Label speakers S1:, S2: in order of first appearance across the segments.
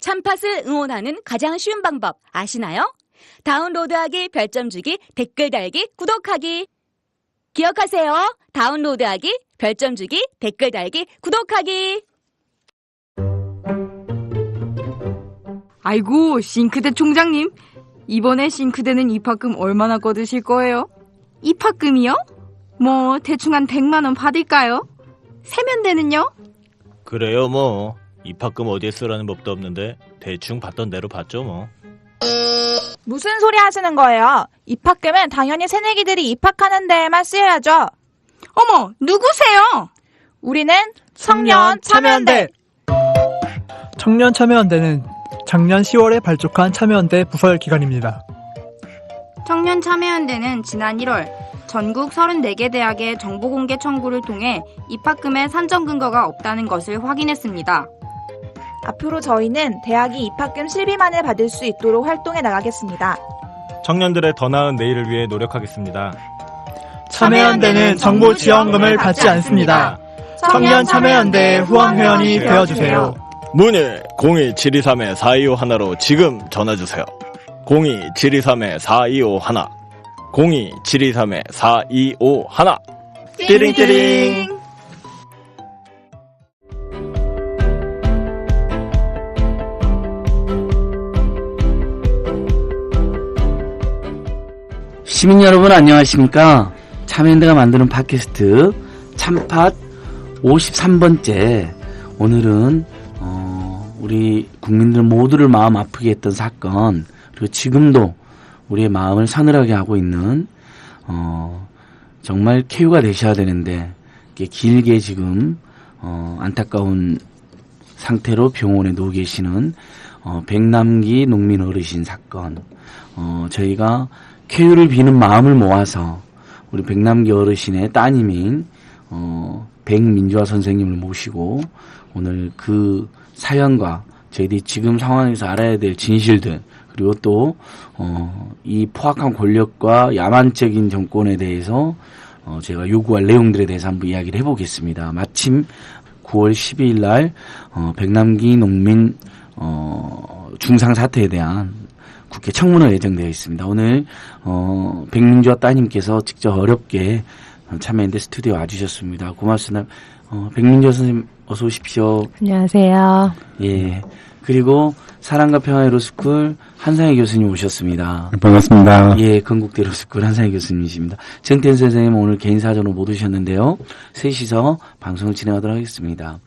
S1: 참팟을 응원하는 가장 쉬운 방법 아시나요? 다운로드하기, 별점 주기, 댓글 달기, 구독하기. 기억하세요. 다운로드하기, 별점 주기, 댓글 달기, 구독하기.
S2: 아이고, 싱크대 총장님. 이번에 싱크대는 입학금 얼마나 거두실 거예요? 입학금이요? 뭐 대충 한 100만 원 받을까요? 세면대는요?
S3: 그래요 뭐. 입학금 어디에 쓰라는 법도 없는데 대충 받던 대로 받죠 뭐.
S4: 무슨 소리 하시는 거예요? 입학금은 당연히 새내기들이 입학하는 데에만 쓰여야죠.
S2: 어머, 누구세요?
S4: 우리는 청년참여연대.
S5: 청년참여연대는 작년 10월에 발족한 참여연대 부설 기관입니다.
S2: 청년참여연대는 지난 1월 전국 34개 대학의 정보공개 청구를 통해 입학금의 산정 근거가 없다는 것을 확인했습니다.
S4: 앞으로 저희는 대학이 입학금 실비만을 받을 수 있도록 활동해 나가겠습니다.
S3: 청년들의 더 나은 내일을 위해 노력하겠습니다.
S5: 참여연대는 정부 지원금을 받지 않습니다. 청년참여연대 후원회원이 되어주세요.
S3: 문의 02-723-4251로 지금 전화주세요. 02-723-4251 02-723-4251 띠링띠링.
S6: 시민 여러분 안녕하십니까? 참여연대가 만드는 팟캐스트 참팟 53번째. 오늘은 우리 국민들 모두를 마음 아프게 했던 사건, 그리고 지금도 우리의 마음을 서늘하게 하고 있는 정말 쾌유가 되셔야 되는데 길게 지금 안타까운 상태로 병원에 누워 계시는 백남기 농민 어르신 사건. 저희가 쾌유를 비는 마음을 모아서 우리 백남기 어르신의 따님인 백민주화 선생님을 모시고 오늘 그 사연과 저희들이 지금 상황에서 알아야 될 진실들, 그리고 또 이 포악한 권력과 야만적인 정권에 대해서 제가 요구할 내용들에 대해서 한번 이야기를 해보겠습니다. 마침 9월 12일 날 백남기 농민 중상 사태에 대한 국회 청문회 예정되어 있습니다. 오늘 백민주와 따님께서 직접 어렵게 참여연대 스튜디오에 와주셨습니다. 고맙습니다. 백민주 선생님 어서 오십시오.
S7: 안녕하세요.
S6: 예. 그리고 사랑과 평화의 로스쿨 한상희 교수님 오셨습니다.
S8: 반갑습니다.
S6: 예, 건국대 로스쿨 한상희 교수님이십니다. 정태현 선생님 오늘 개인 사정으로 못 오셨는데요. 셋이서 방송을 진행하도록 하겠습니다.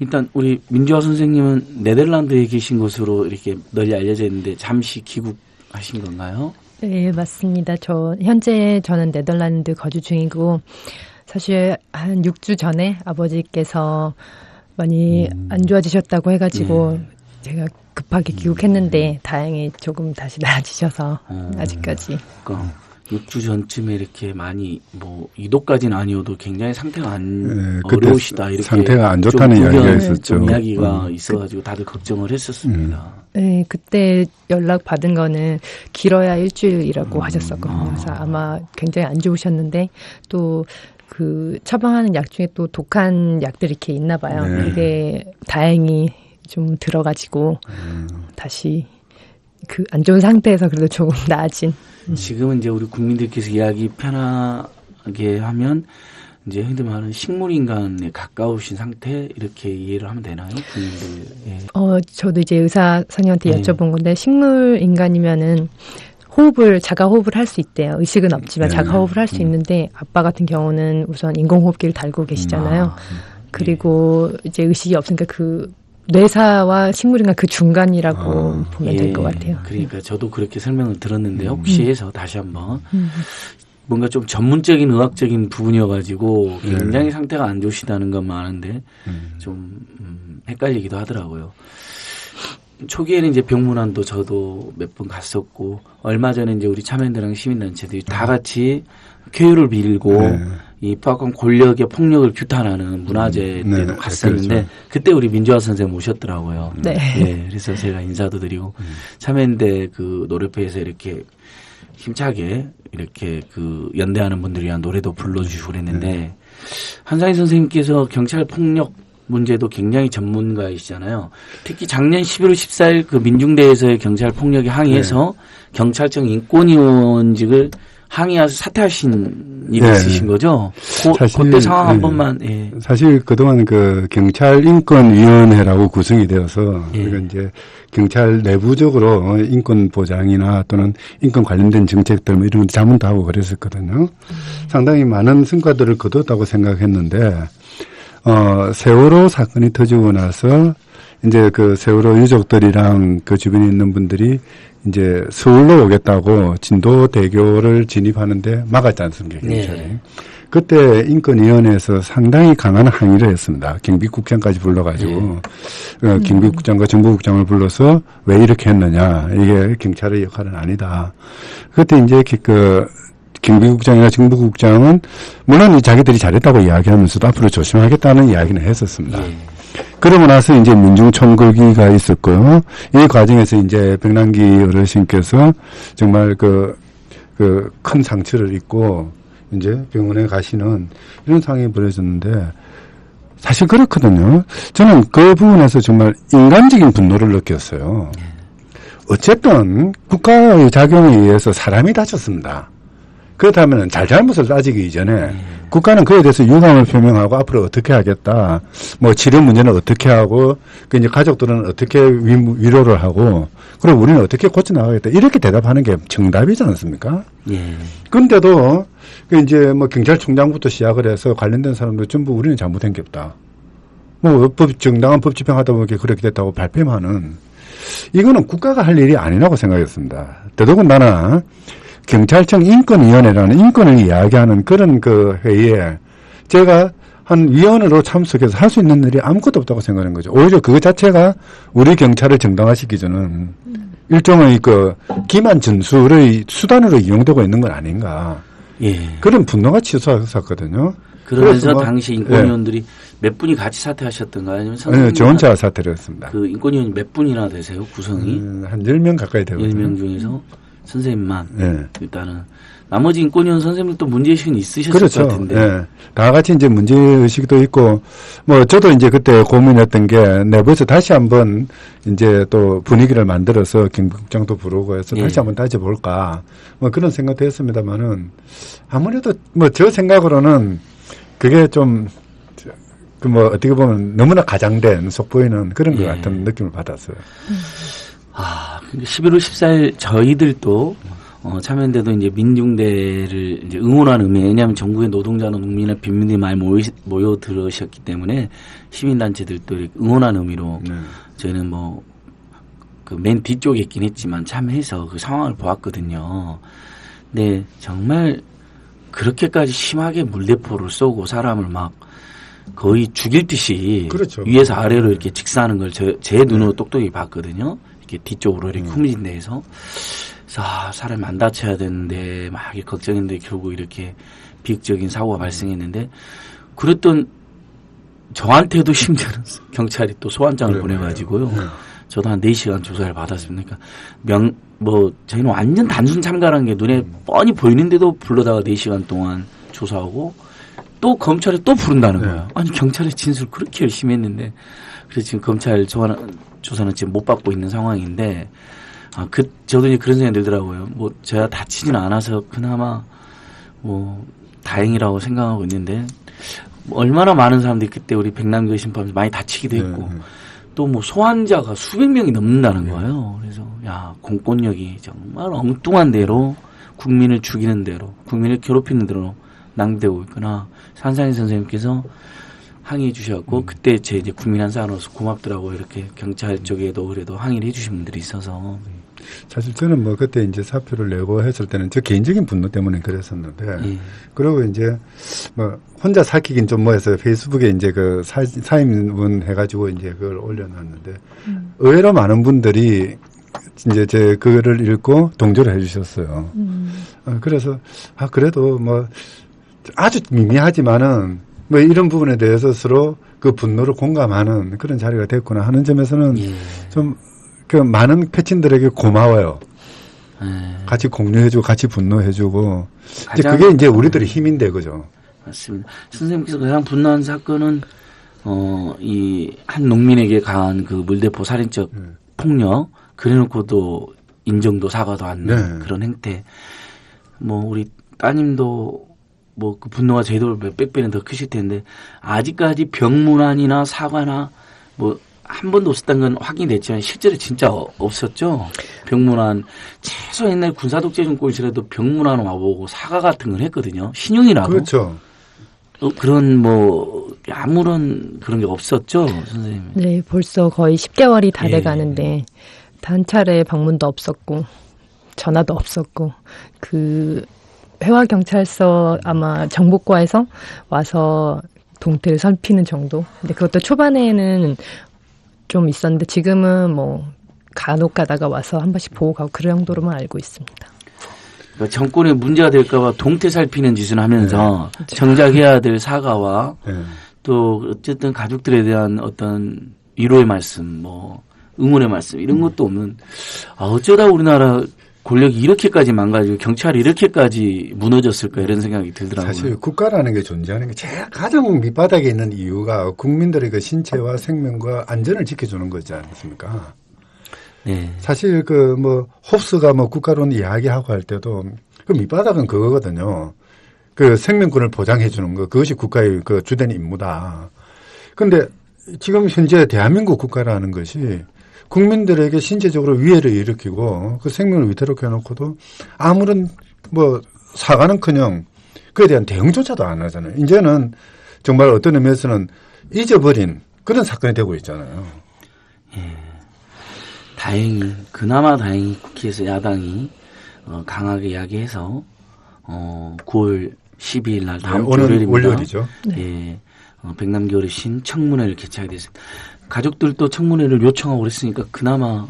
S6: 일단 우리 민주화 선생님은 네덜란드에 계신 것으로 이렇게 널리 알려져 있는데 잠시 귀국하신 건가요?
S7: 네, 맞습니다. 현재 저는 네덜란드 거주 중이고 사실 한 6주 전에 아버지께서 많이 안 좋아지셨다고 해가지고 제가 급하게 귀국했는데 다행히 조금 다시 나아지셔서 아직까지.
S6: 그러니까 6주 전쯤에 이렇게 많이 뭐 이도까지는 아니어도 굉장히 상태가 어려우시다 이렇게
S8: 상태가 안 좋다는 이야기가 있었죠.
S6: 이야기가 있어가지고 다들 걱정을 했었습니다.
S7: 네, 그때 연락 받은 거는 길어야 일주일이라고 하셨었거든요. 그래서 아마 굉장히 안 좋으셨는데 또 그 처방하는 약 중에 또 독한 약들이 이렇게 있나 봐요.
S8: 네.
S7: 그게 다행히 좀 들어가지고 다시 그 안 좋은 상태에서 그래도 조금 나아진.
S6: 지금은 이제 우리 국민들께서 이야기 편하게 하면 이제 흔히 말하는 식물인간에 가까우신 상태 이렇게 이해를 하면 되나요? 국민들. 예.
S7: 저도 이제 의사 선생님한테 여쭤본 건데 식물인간이면은 자가 호흡을 할 수 있대요. 의식은 없지만 자가 호흡을 할 수 있는데 아빠 같은 경우는 우선 인공호흡기를 달고 계시잖아요. 그리고 이제 의식이 없으니까 그 뇌사와 식물인간 그 중간이라고 보면 될 것 같아요.
S6: 그러니까 저도 그렇게 설명을 들었는데 혹시 해서 다시 한번 뭔가 좀 전문적인 의학적인 부분이어가지고 굉장히 상태가 안 좋으시다는 것만 아는데 좀 헷갈리기도 하더라고요. 초기에는 이제 병문안도 저도 몇 번 갔었고 얼마 전에 이제 우리 참여연대랑 시민단체들이 다 같이 쾌유를 빌고 이 포악한 권력의 폭력을 규탄하는 문화제 때도 갔었는데
S8: 그렇죠.
S6: 그때 우리 민주화 선생님 오셨더라고요.
S7: 네.
S6: 네. 그래서 제가 인사도 드리고 참여연대 그 노래회에서 이렇게 힘차게 이렇게 그 연대하는 분들을 위한 노래도 불러주시고 그랬는데 한상희 선생님께서 경찰 폭력 문제도 굉장히 전문가이시잖아요. 특히 작년 11월 14일 그 민중대에서의 경찰 폭력에 항의해서 경찰청 인권위원직을 항의해서 사퇴하신 일이 있으신 거죠? 그때 상황 한 번만. 예.
S8: 사실 그동안 그 경찰인권위원회라고 구성이 되어서 그러니까 이제 경찰 내부적으로 인권 보장이나 또는 인권 관련된 정책들 뭐 이런 것 자문도 하고 그랬었거든요. 상당히 많은 성과들을 거뒀다고 생각했는데 세월호 사건이 터지고 나서 이제 그 세월호 유족들이랑 그 주변에 있는 분들이 이제 서울로 오겠다고 진도대교를 진입하는데 막았지 않습니까, 경찰이. 네. 그때 인권위원회에서 상당히 강한 항의를 했습니다. 경비국장까지 불러가지고 경비국장과 정보국장을 불러서 왜 이렇게 했느냐, 이게 경찰의 역할은 아니다. 그때 이제 그 경비국장이나 정보국장은 물론 자기들이 잘했다고 이야기하면서도 앞으로 조심하겠다는 이야기는 했었습니다. 그러고 나서 이제 민중총궐기가 있었고요. 이 과정에서 이제 백남기 어르신께서 정말 그 큰 상처를 입고 이제 병원에 가시는 이런 상황이 벌어졌는데 사실 그렇거든요. 저는 그 부분에서 정말 인간적인 분노를 느꼈어요. 어쨌든 국가의 작용에 의해서 사람이 다쳤습니다. 그렇다면 잘잘못을 따지기 이전에 국가는 그에 대해서 유감을 표명하고 앞으로 어떻게 하겠다, 뭐 치료 문제는 어떻게 하고, 그 이제 가족들은 어떻게 위로를 하고, 그리고 우리는 어떻게 고쳐나가겠다, 이렇게 대답하는 게 정답이지 않습니까? 예. 그런데도 그 이제 뭐 경찰총장부터 시작을 해서 관련된 사람들 전부 우리는 잘못한 게 없다, 뭐 정당한 법 집행하다 보니까 그렇게 됐다고 발뺌하는, 이거는 국가가 할 일이 아니라고 생각했습니다. 더더군다나 경찰청 인권위원회라는 인권을 이야기하는 그런 그 회의에 제가 한 위원으로 참석해서 할 수 있는 일이 아무것도 없다고 생각하는 거죠. 오히려 그거 자체가 우리 경찰을 정당화시키자는 일종의 그 기만 전술의 수단으로 이용되고 있는 건 아닌가. 예. 그런 분노가 치솟았거든요.
S6: 그러면서 뭐, 당시 인권위원들이 몇 분이 같이 사퇴하셨던가요? 아니면
S8: 네, 저 혼자 사퇴를 했습니다.
S6: 그 인권위원이 몇 분이나 되세요? 구성이?
S8: 한 10명 가까이 되거든요.
S6: 10명 중에서 선생님만. 일단은. 나머지 인권위원 선생님들도 문제의식은 있으셨을
S8: 그렇죠.
S6: 것 같은데.
S8: 네. 다 같이 이제 문제의식도 있고, 뭐, 저도 이제 그때 고민했던 게 내부에서 다시 한번 이제 또 분위기를 만들어서 경비국장도 부르고 해서 다시 한번 따져볼까. 뭐 그런 생각도 했습니다만은 아무래도 뭐 저 생각으로는 그게 좀, 그 뭐 어떻게 보면 너무나 가장된 속보이는 그런 것 같은 느낌을 받았어요.
S6: 11월 14일 저희들도 참여연대도 이제 민중대를 이제 응원하는 의미, 왜냐하면 전국의 노동자나 농민이나 빈민들이 많이 모여들으셨기 때문에 시민단체들도 이렇게 응원하는 의미로 저희는 뭐 그 맨 뒤쪽에 있긴 했지만 참여해서 그 상황을 보았거든요. 근데 정말 그렇게까지 심하게 물대포를 쏘고 사람을 막 거의 죽일 듯이
S8: 그렇죠.
S6: 위에서 아래로 이렇게 직사하는 걸 제 눈으로 똑똑히 봤거든요. 이렇게 뒤쪽으로 이렇게 후미진 데에서. 그래서 사람이 안 다쳐야 되는데 막 이렇게 걱정했는데 결국 이렇게 비극적인 사고가 발생했는데, 그랬던 저한테도 심지어는 경찰이 또 소환장을 보내가지고요. 저도 한 4시간 조사를 받았습니다. 그러니까 저희는 완전 단순 참가라는 게 눈에 뻔히 보이는데도 불러다가 4시간 동안 조사하고 또 검찰에 또 부른다는 거예요. 아니, 경찰의 진술 그렇게 열심히 했는데. 그래서 지금 검찰 조사는 지금 못 받고 있는 상황인데, 저도 이제 그런 생각이 들더라고요. 뭐, 제가 다치지는 않아서 그나마 뭐, 다행이라고 생각하고 있는데, 뭐 얼마나 많은 사람들이 그때 우리 백남기 심판에서 많이 다치기도 했고, 또 뭐 소환자가 수백 명이 넘는다는 거예요. 그래서, 공권력이 정말 엉뚱한 대로, 국민을 죽이는 대로, 국민을 괴롭히는 대로 낭비되고 있구나. 산상희 선생님께서 항의해 주셨고, 그때 제 이제 국민한사로서 고맙더라고요. 이렇게 경찰 쪽에도 그래도 항의를 해 주신 분들이 있어서.
S8: 사실 저는 뭐 그때 이제 사표를 내고 했을 때는 저 개인적인 분노 때문에 그랬었는데, 그리고 이제 뭐 혼자 삭히긴 좀 뭐해서 페이스북에 이제 그 사임문 해가지고 이제 그걸 올려놨는데, 의외로 많은 분들이 이제 제 글을 읽고 동조를 해주셨어요. 그래서 그래도 뭐 아주 미미하지만은 뭐 이런 부분에 대해서 서로 그 분노를 공감하는 그런 자리가 됐구나 하는 점에서는 좀 그 많은 패친들에게 고마워요. 같이 공유해주고 같이 분노해주고 이제 그게 이제 우리들의 힘인데, 그죠?
S6: 맞습니다. 선생님께서 가장 분노한 사건은 이 한 농민에게 가한 그 물대포 살인적 폭력 그래놓고도 인정도 사과도 않는
S8: 네.
S6: 그런 행태. 뭐 우리 따님도 뭐 그 분노가 제도 몇백 배는 더 크실 텐데 아직까지 병문안이나 사과나 뭐 한 번도 없었다는 건 확인됐지만 실제로 진짜 없었죠. 병문안 최소 옛날 군사독재 정권이라도 병문안 와보고 사과 같은 걸 했거든요. 신용이라도.
S8: 그렇죠.
S6: 그런 뭐 아무런 그런 게 없었죠, 선생님.
S7: 네, 벌써 거의 10개월이 다
S6: 예.
S7: 돼가는데 단찰의 방문도 없었고 전화도 없었고 그 회화경찰서 아마 정보과에서 와서 동태를 살피는 정도. 근데 그것도 초반에는 좀 있었는데 지금은 뭐 간혹 가다가 와서 한 번씩 보고 가고 그 정도로만 알고 있습니다.
S6: 그러니까 정권에 문제가 될까봐 동태 살피는 짓을 하면서 정작 해야 될 사과와
S8: 네.
S6: 또 어쨌든 가족들에 대한 어떤 위로의 말씀, 뭐 응원의 말씀 이런 것도 없는. 어쩌다 우리나라 권력이 이렇게까지 망가지고 경찰이 이렇게까지 무너졌을까 이런 생각이 들더라고요.
S8: 사실 국가라는 게 존재하는 게 제일 가장 밑바닥에 있는 이유가 국민들의 그 신체와 생명과 안전을 지켜주는 거지 않습니까?
S6: 네.
S8: 사실 그 뭐 홉스가 뭐 국가론 이야기하고 할 때도 그 밑바닥은 그거거든요. 그 생명권을 보장해 주는 거 그것이 국가의 그 주된 임무다. 그런데 지금 현재 대한민국 국가라는 것이 국민들에게 신체적으로 위해를 일으키고 그 생명을 위태롭게 해놓고도 아무런 뭐 사과는커녕 그에 대한 대응조차도 안 하잖아요. 이제는 정말 어떤 의미에서는 잊어버린 그런 사건이 되고 있잖아요.
S6: 예. 다행히 그나마 다행히 국회에서 야당이 강하게 이야기해서 9월 12일 날 다음 주
S8: 오늘
S6: 월요일입니다.
S8: 월요일이죠.
S6: 예. 백남기 어르신 청문회를 개최하게 됐습니다. 가족들도 청문회를 요청하고 그랬으니까 그나마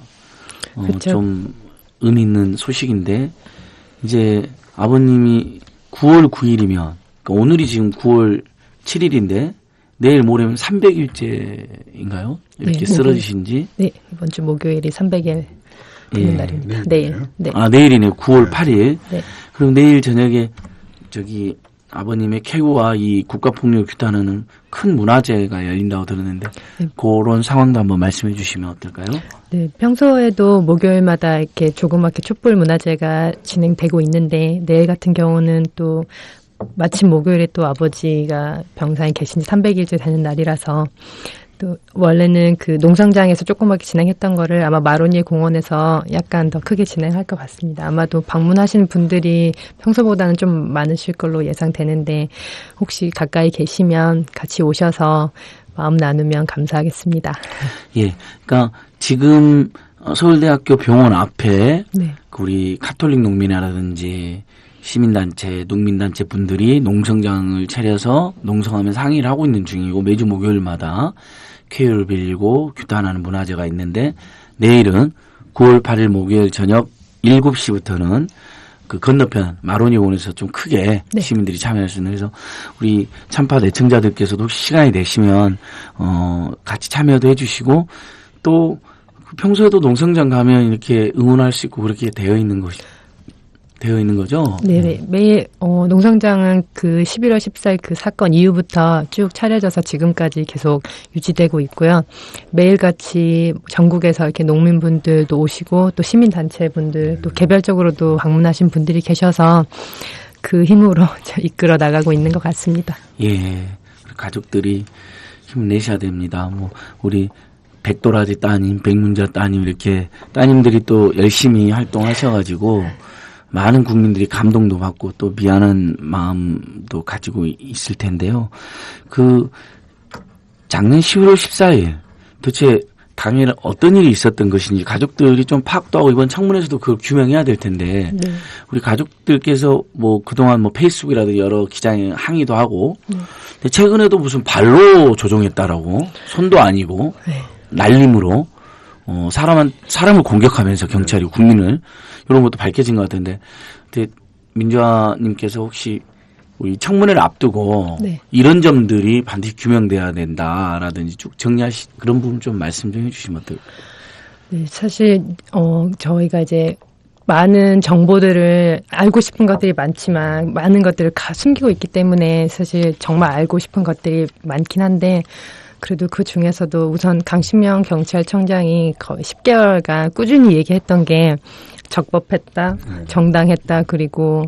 S6: 좀 의미 있는 소식인데 이제 아버님이 9월 9일이면 그러니까 오늘이 지금 9월 7일인데 내일 모레면 300일째인가요? 이렇게
S7: 네,
S6: 쓰러지신 지?
S7: 네, 이번 주 목요일이 300일 되는
S6: 예.
S7: 날입니다.
S8: 내일.
S7: 내일. 네.
S6: 아, 내일이네요. 9월 8일.
S7: 네.
S6: 그럼 내일 저녁에 저기 아버님의 쾌유와 이 국가폭력을 규탄하는 큰 문화제가 열린다고 들었는데
S7: 네.
S6: 그런 상황도 한번 말씀해 주시면 어떨까요?
S7: 네, 평소에도 목요일마다 이렇게 조그맣게 촛불 문화제가 진행되고 있는데 내일 같은 경우는 또 마침 목요일에 또 아버지가 병상에 계신 지 300일째 되는 날이라서 또 원래는 그 농성장에서 조그맣게 진행했던 거를 아마 마로니에 공원에서 약간 더 크게 진행할 것 같습니다. 아마도 방문하시는 분들이 평소보다는 좀 많으실 걸로 예상되는데 혹시 가까이 계시면 같이 오셔서 마음 나누면 감사하겠습니다.
S6: 예. 그러니까 지금 서울대학교 병원 앞에
S7: 네.
S6: 우리 카톨릭 농민회라든지 시민단체, 농민단체 분들이 농성장을 차려서 농성하면서 항의를 하고 있는 중이고 매주 목요일마다 쾌유를 빌리고 규탄하는 문화제가 있는데 내일은 9월 8일 목요일 저녁 7시부터는 그 건너편 마로니공원에서 좀 크게
S7: 네.
S6: 시민들이 참여할 수 있는 그래서 우리 참파 애청자들께서도 혹시 시간이 되시면 같이 참여도 해주시고 또 평소에도 농성장 가면 이렇게 응원할 수 있고 그렇게 되어 있는 거죠?
S7: 네네. 매일, 농성장은 그 11월 14일 그 사건 이후부터 쭉 차려져서 지금까지 계속 유지되고 있고요. 매일같이 전국에서 이렇게 농민분들도 오시고 또 시민단체분들 또 개별적으로도 방문하신 분들이 계셔서 그 힘으로 이끌어 나가고 있는 것 같습니다.
S6: 예. 가족들이 힘내셔야 됩니다. 뭐, 우리 백도라지 따님, 백문자 따님 이렇게 따님들이 또 열심히 활동하셔가지고 많은 국민들이 감동도 받고 또 미안한 마음도 가지고 있을 텐데요. 그 작년 11월 14일 도대체 당일 어떤 일이 있었던 것인지 가족들이 좀 파악도 하고 이번 청문회에서도 그걸 규명해야 될 텐데
S7: 네.
S6: 우리 가족들께서 뭐 그동안 뭐 페이스북이라든지 여러 기장에 항의도 하고 근데 최근에도 무슨 발로 조종했다라고 손도 아니고
S7: 네.
S6: 날림으로 사람을 공격하면서 경찰이 국민을 이런 것도 밝혀진 것 같은데 근데 민주화님께서 혹시 우리 청문회를 앞두고
S7: 네.
S6: 이런 점들이 반드시 규명돼야 된다라든지 쭉 정리하시 그런 부분 좀 말씀 좀 해주시면 어떨까요?
S7: 네, 사실 저희가 이제 많은 정보들을 알고 싶은 것들이 많지만 많은 것들을 숨기고 있기 때문에 사실 정말 알고 싶은 것들이 많긴 한데 그래도 그 중에서도 우선 강신명 경찰청장이 거의 10개월간 꾸준히 얘기했던 게 적법했다, 정당했다, 그리고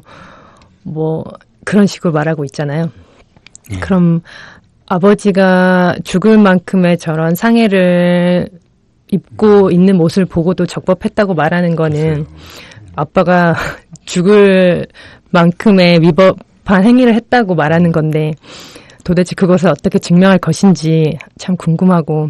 S7: 뭐 그런 식으로 말하고 있잖아요. 그럼 아버지가 죽을 만큼의 저런 상해를 입고 있는 모습을 보고도 적법했다고 말하는 거는 아빠가 죽을 만큼의 위법한 행위를 했다고 말하는 건데 도대체 그것을 어떻게 증명할 것인지 참 궁금하고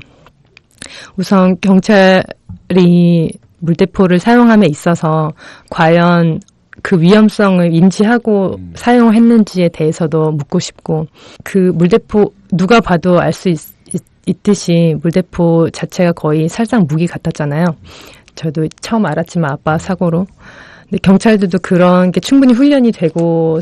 S7: 우선 경찰이 물대포를 사용함에 있어서 과연 그 위험성을 인지하고 사용했는지에 대해서도 묻고 싶고 그 물대포 누가 봐도 알 수 있듯이 물대포 자체가 거의 살상 무기 같았잖아요. 저도 처음 알았지만 아빠 사고로. 근데 경찰들도 그런 게 충분히 훈련이 되고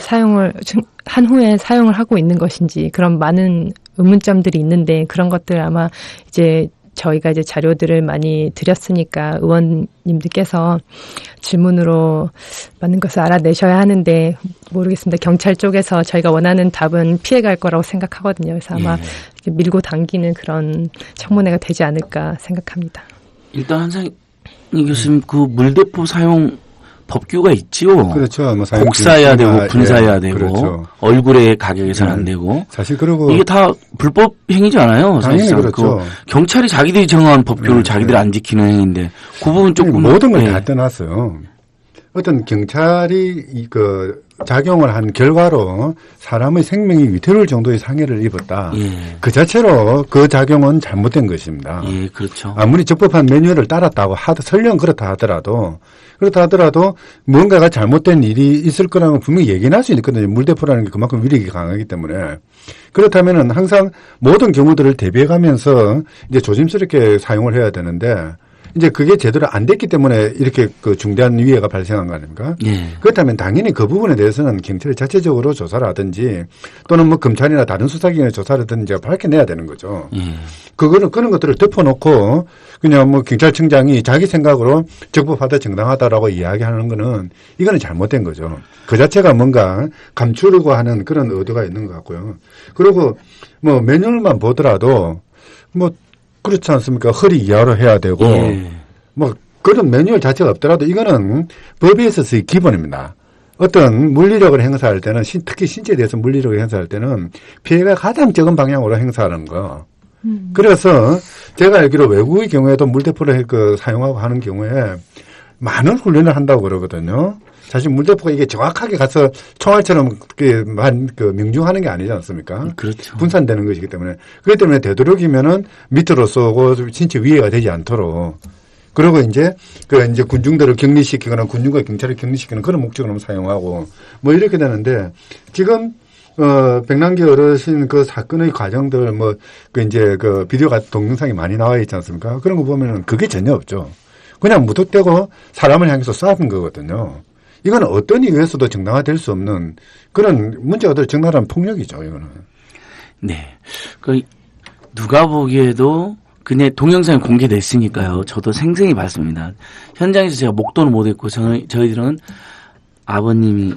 S7: 한 후에 사용을 하고 있는 것인지 그런 많은 의문점들이 있는데 그런 것들 아마 이제 저희가 이제 자료들을 많이 드렸으니까 의원님들께서 질문으로 많은 것을 알아내셔야 하는데 모르겠습니다. 경찰 쪽에서 저희가 원하는 답은 피해갈 거라고 생각하거든요. 그래서 아마 밀고 당기는 그런 청문회가 되지 않을까 생각합니다.
S6: 일단 한상희 교수님 그 물대포 사용 법규가 있지요.
S8: 그렇죠. 뭐
S6: 복사해야 되고 분사해야 되고
S8: 그렇죠.
S6: 얼굴에 가격에서는 안 되고
S8: 사실 그리고
S6: 이게 다 불법 행위잖아요.
S8: 당연히 그렇죠.
S6: 경찰이 자기들이 정한 법규를 자기들이 안 지키는 행위인데 그 부분 조금
S8: 모든 걸 다 떠났어요. 어떤 경찰이 그 작용을 한 결과로 사람의 생명이 위태로울 정도의 상해를 입었다. 그 자체로 그 작용은 잘못된 것입니다.
S6: 예, 그렇죠.
S8: 아무리 적법한 매뉴얼을 따랐다고 설령 그렇다 하더라도 뭔가가 잘못된 일이 있을 거라는 건 분명히 예견할 수 있거든요. 물대포라는 게 그만큼 위력이 강하기 때문에. 그렇다면은 항상 모든 경우들을 대비해 가면서 이제 조심스럽게 사용을 해야 되는데 이제 그게 제대로 안 됐기 때문에 이렇게 그 중대한 위해가 발생한 거 아닙니까? 그렇다면 당연히 그 부분에 대해서는 경찰이 자체적으로 조사를 하든지 또는 뭐 검찰이나 다른 수사기관의 조사를 하든지 밝혀내야 되는 거죠. 그런 것들을 덮어놓고 그냥 뭐 경찰청장이 자기 생각으로 적법하다 정당하다라고 이야기하는 거는 이거는 잘못된 거죠. 그 자체가 뭔가 감추려고 하는 그런 의도가 있는 것 같고요. 그리고 뭐 매뉴얼만 보더라도 뭐 그렇지 않습니까? 허리 이하로 해야 되고 뭐 그런 매뉴얼 자체가 없더라도 이거는 법에 있어서의 기본입니다. 어떤 물리력을 행사할 때는 특히 신체에 대해서 물리력을 행사할 때는 피해가 가장 적은 방향으로 행사하는 거. 그래서 제가 알기로 외국의 경우에도 물대포를 사용하고 하는 경우에 많은 훈련을 한다고 그러거든요. 사실 물대포가 이게 정확하게 가서 총알처럼 명중하는 게 아니지 않습니까?
S6: 그렇죠.
S8: 분산되는 것이기 때문에. 그렇기 때문에 되도록이면은 밑으로 쏘고 신체 위해가 되지 않도록. 그리고 이제 군중들을 격리시키거나 군중과 경찰을 격리시키는 그런 목적으로 사용하고 뭐 이렇게 되는데 지금 백남기 어르신 그 사건의 과정들 비디오가 동영상이 많이 나와 있지 않습니까? 그런 거 보면은 그게 전혀 없죠. 그냥 무턱대고 사람을 향해서 쏴는 거거든요. 이건 어떤 이유에서도 정당화될 수 없는 그런 문제가 될 적나라한 폭력이죠, 이거는.
S6: 네. 누가 보기에도 그냥 동영상이 공개됐으니까요. 저도 생생히 봤습니다. 현장에서 제가 목도는 못했고 저희들은 아버님이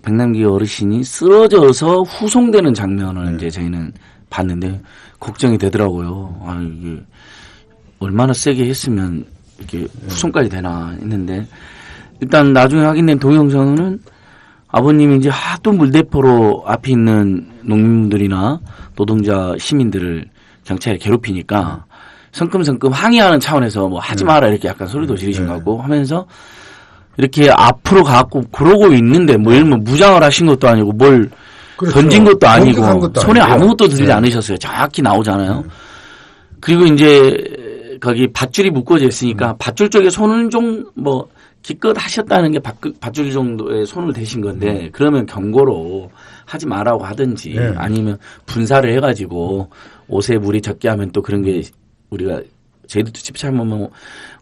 S6: 백남기 어르신이 쓰러져서 후송되는 장면을 이제 저희는 봤는데 걱정이 되더라고요. 이게 얼마나 세게 했으면 이렇게 후송까지 되나 했는데 일단 나중에 확인된 동영상은 아버님이 이제 하도 물대포로 앞에 있는 농민들이나 노동자 시민들을 경찰이 괴롭히니까 성큼성큼 항의하는 차원에서 뭐 하지 마라 이렇게 약간 소리도 지르신 것 같고 하면서 이렇게 앞으로 가고 그러고 있는데 뭐 예를 들면 무장을 하신 것도 아니고 뭘 그렇죠. 던진 것도 아니고 것도 손에 아니고. 아무것도 들지 않으셨어요. 정확히 나오잖아요. 그리고 이제 거기 밧줄이 묶어져 있으니까 밧줄 쪽에 손을 좀 기껏 하셨다는 게 밧줄 정도의 손을 대신 건데 그러면 경고로 하지 마라고 하든지 아니면 분사를 해가지고 옷에 물이 적게 하면 또 그런 게 우리가 저희도 집착하면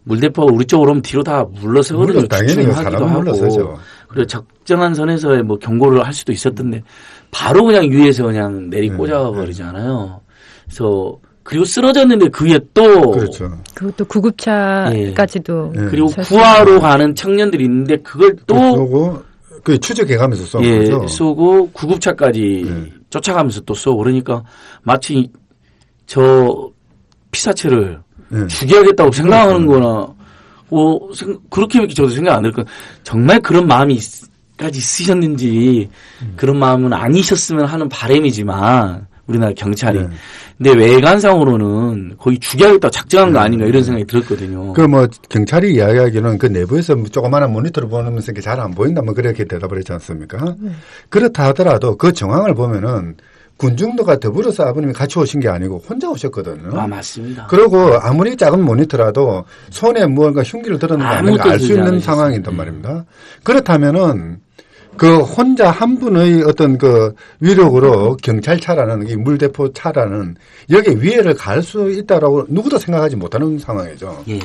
S6: 물대포가 우리 쪽으로 오면 뒤로 다 물러서거든요.
S8: 당연히 사람은 물러서죠.
S6: 그리고 적정한 선에서의 경고를 할 수도 있었던데 바로 그냥 위에서 그냥 내리 꽂아버리잖아요. 그래서 그리고 쓰러졌는데 그 위에 또
S8: 그렇죠.
S7: 그것도 구급차까지도
S6: 그리고 구하러 가는 청년들이 있는데 그걸 또
S8: 쏘고 그 추적해가면서 쏘는 거죠.
S6: 쏘고 구급차까지 쫓아가면서 또 쏘고 그러니까 마치 저 피사체를
S8: 네.
S6: 죽여야겠다고 생각하는 거나 그렇게밖에 저도 생각 안 들까. 정말 그런 마음이까지 있으셨는지 그런 마음은 아니셨으면 하는 바람이지만 우리나라 경찰이.
S8: 네.
S6: 근데 외관상으로는 거의 죽여야겠다고 작정한 거 아닌가 이런 생각이 들었거든요.
S8: 그 뭐 경찰이 이야기하기는 그 내부에서 조그마한 모니터를 보면서 이게 잘 안 보인다 뭐 그렇게 대답을 했지 않습니까? 그렇다 하더라도 그 정황을 보면은 군중도가 더불어서 아버님이 같이 오신 게 아니고 혼자 오셨거든요.
S6: 아, 맞습니다.
S8: 그리고 아무리 작은 모니터라도 손에 무언가 흉기를 들었는 거 아닌가 알 수 있는 상황이단 말입니다. 그렇다면은 그 혼자 한 분의 어떤 그 위력으로 경찰차라는 이 물대포 차라는 여기에 위해를 가할 수 있다라고 누구도 생각하지 못하는 상황이죠.
S6: 예.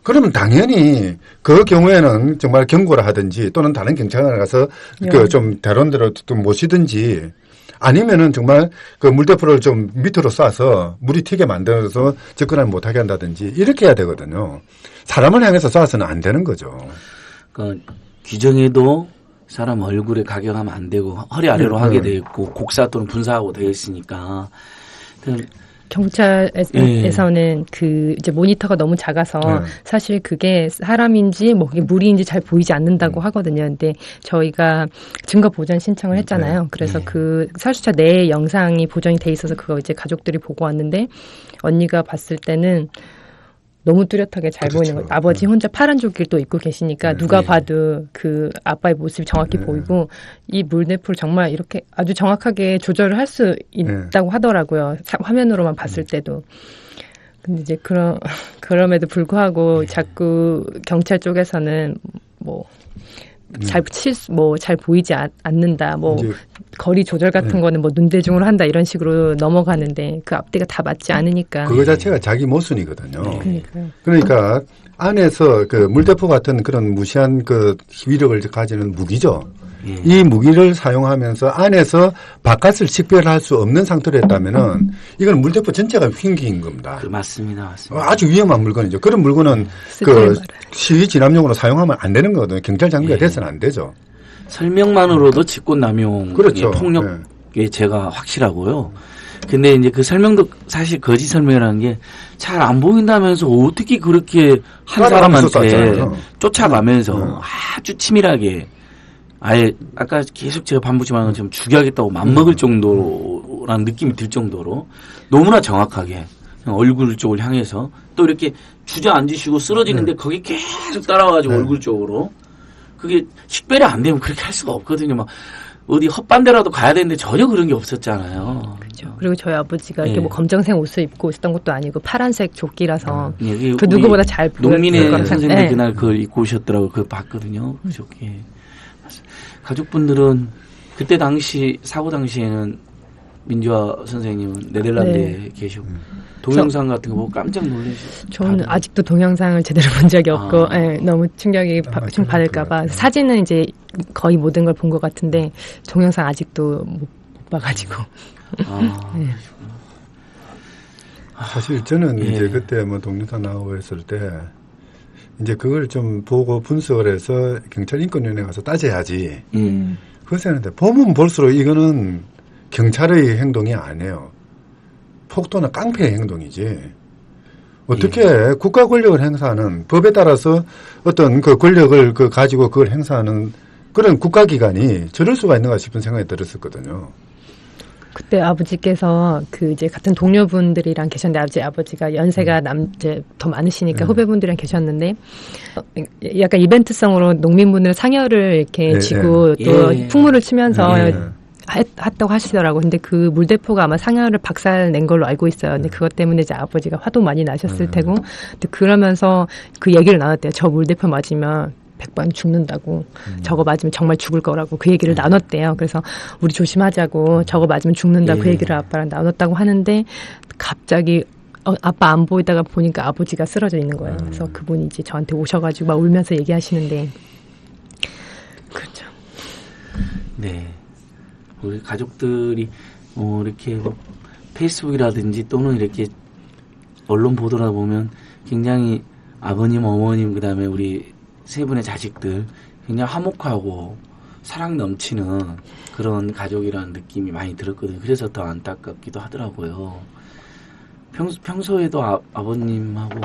S8: 그러면 당연히 그 경우에는 정말 경고를 하든지 또는 다른 경찰관에 가서 그 좀 다른 데로 좀 모시든지 아니면은 정말 그 물대포를 좀 밑으로 쏴서 물이 튀게 만들어서 접근을 못하게 한다든지 이렇게 해야 되거든요. 사람을 향해서 쏴서는 안 되는 거죠.
S6: 그 규정에도 사람 얼굴에 가격하면 안 되고 허리 아래로 하게 돼 있고 곡사 또는 분사하고 되어 있으니까.
S7: 경찰에서는 그 이제 모니터가 너무 작아서 사실 그게 사람인지 뭐 그게 물인지 잘 보이지 않는다고 하거든요. 근데 저희가 증거 보전 신청을 했잖아요. 그래서 그 살수차 내 영상이 보정이 돼 있어서 그거 이제 가족들이 보고 왔는데 언니가 봤을 때는 너무 뚜렷하게 잘 보이는 거예요. 아버지 혼자 파란 조끼를 입고 계시니까 누가 봐도 그 아빠의 모습이 정확히 보이고 이 물대포를 정말 이렇게 아주 정확하게 조절을 할 수 있다고 하더라고요. 화면으로만 봤을 때도. 근데 이제 그럼에도 불구하고 자꾸 경찰 쪽에서는 뭐 잘 보이지 않는다. 뭐 거리 조절 같은 거는 뭐 눈대중으로 한다 이런 식으로 넘어가는데 그 앞뒤가 다 맞지 않으니까.
S8: 그거 자체가 자기 모순이거든요. 그러니까 안에서 그 물대포 같은 그런 무시한 그 위력을 가지는 무기죠. 이 무기를 사용하면서 안에서 바깥을 식별할 수 없는 상태로 했다면은 이건 물대포 전체가 흉기인 겁니다.
S6: 맞습니다.
S8: 아주 위험한 물건이죠. 그런 물건은 그 시위 진압용으로 사용하면 안 되는 거거든요. 경찰 장비가 돼서는 안 되죠.
S6: 설명만으로도 직권남용,
S8: 그렇죠.
S6: 폭력의 죄가 확실하고요. 근데 이제 그 설명도 사실 거짓 설명이라는 게 잘 안 보인다면서 어떻게 그렇게 한 사람한테 쫓아가면서 아주 치밀하게 아예 아까 계속 제가 반복지만 것처럼 죽여야겠다고 맘먹을 정도라는 느낌이 들 정도로 너무나 정확하게 얼굴 쪽을 향해서 또 이렇게 주저앉으시고 쓰러지는데 거기 계속 따라와가지고 얼굴 쪽으로 그게 식별이 안 되면 그렇게 할 수가 없거든요. 막 어디 헛반대라도 가야 되는데 전혀 그런 게 없었잖아요.
S7: 그렇죠. 그리고 저희 아버지가 이렇게 뭐 검정색 옷을 입고 있었던 것도 아니고 파란색 조끼라서
S6: 그
S7: 누구보다 잘 보였을
S6: 농민의
S7: 거라고
S6: 선생님 그날 그걸 입고 오셨더라고. 그거 봤거든요. 그 조끼. 가족분들은 그때 당시 사고 당시에는 민주화 선생님은 네덜란드에 계시고 동영상 같은 거 보고 깜짝 놀라셨어요.
S7: 저는 아직도 동영상을 제대로 본 적이 없고 너무 충격이 받을까 봐 사진은 이제 거의 모든 걸 본 것 같은데 동영상 아직도 못 봐가지고
S8: 사실 저는 이제 그때 뭐 동영상 나오고 했을 때 이제 그걸 좀 보고 분석을 해서 경찰 인권위원회 가서 따져야지. 그래서 했는데 보면 볼수록 이거는 경찰의 행동이 아니에요. 폭도나 깡패의 행동이지. 어떻게 국가 권력을 행사하는 법에 따라서 어떤 그 권력을 가지고 그걸 행사하는 그런 국가기관이 저럴 수가 있는가 싶은 생각이 들었었거든요.
S7: 그때 아버지께서 그 이제 같은 동료분들이랑 계셨는데 아버지가 연세가 이제 더 많으시니까 후배분들이랑 계셨는데 약간 이벤트성으로 농민분들 상여를 이렇게 쥐고 또 풍물을 치면서 했다고 하시더라고. 근데 그 물대포가 아마 상여를 박살 낸 걸로 알고 있어요. 근데 그것 때문에 이제 아버지가 화도 많이 나셨을 테고. 근데 그러면서 그 얘기를 나눴대요. 저 물대포 맞으면 100번 죽는다고. 저거 맞으면 정말 죽을 거라고 그 얘기를 나눴대요. 그래서 우리 조심하자고. 저거 맞으면 죽는다. 그 얘기를 아빠랑 나눴다고 하는데 갑자기 아빠 안 보이다가 보니까 아버지가 쓰러져 있는 거예요. 그래서 그분이 이제 저한테 오셔가지고 막 울면서 얘기하시는데 그렇죠.
S6: 네. 우리 가족들이 이렇게 페이스북이라든지 또는 이렇게 언론 보도나 보면 굉장히 아버님, 어머님 그다음에 우리 세 분의 자식들 굉장히 화목하고 사랑 넘치는 그런 가족이라는 느낌이 많이 들었거든요. 그래서 더 안타깝기도 하더라고요. 평소에도 아버님하고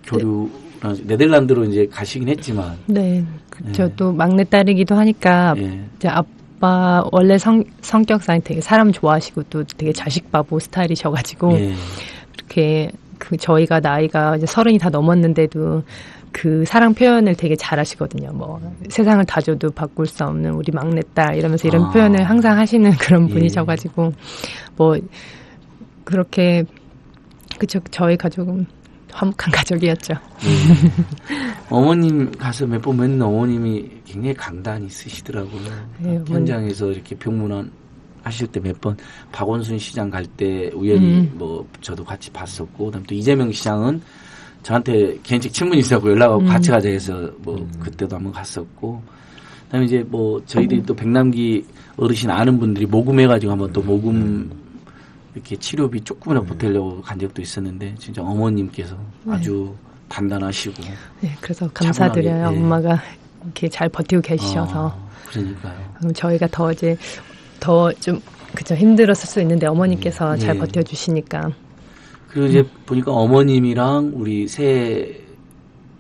S6: 교류나 네덜란드로 이제 가시긴 했지만.
S7: 네. 저도 막내딸이기도 하니까 이제 아빠 원래 성격상 되게 사람 좋아하시고 또 되게 자식 바보 스타일이셔가지고 이렇게 저희가 나이가 이제 30이 다 넘었는데도 그 사랑 표현을 되게 잘하시거든요. 뭐 세상을 다 줘도 바꿀 수 없는 우리 막내딸 이러면서 이런 표현을 항상 하시는 그런 분이셔가지고 뭐 그렇게 그쵸 저희 가족은 화목한 가족이었죠.
S6: 어머님 가서 몇 번 뵀는데 어머님이 굉장히 강단이 있으시더라고요.
S7: 네,
S6: 현장에서 이렇게 병문안 하실 때 몇 번 박원순 시장 갈 때 우연히 뭐 저도 같이 봤었고, 그다음에 또 이재명 시장은 저한테 개인적 친분이 있었고 연락하고 같이 가자 해서 뭐 그때도 한번 갔었고, 그다음에 이제 뭐 저희들이 또 백남기 어르신 아는 분들이 모금해가지고 한번 또 모금 이렇게 치료비 조금이라도 보태려고 간 적도 있었는데 진짜 어머님께서 아주 단단하시고.
S7: 네, 그래서 감사드려요. 엄마가 이렇게 잘 버티고 계셔서.
S6: 그러니까요.
S7: 그럼 저희가 더 이제 더 좀 그죠 힘들었을 수 있는데 어머니께서 잘 버텨주시니까.
S6: 그리고 이제 보니까 어머님이랑 우리 세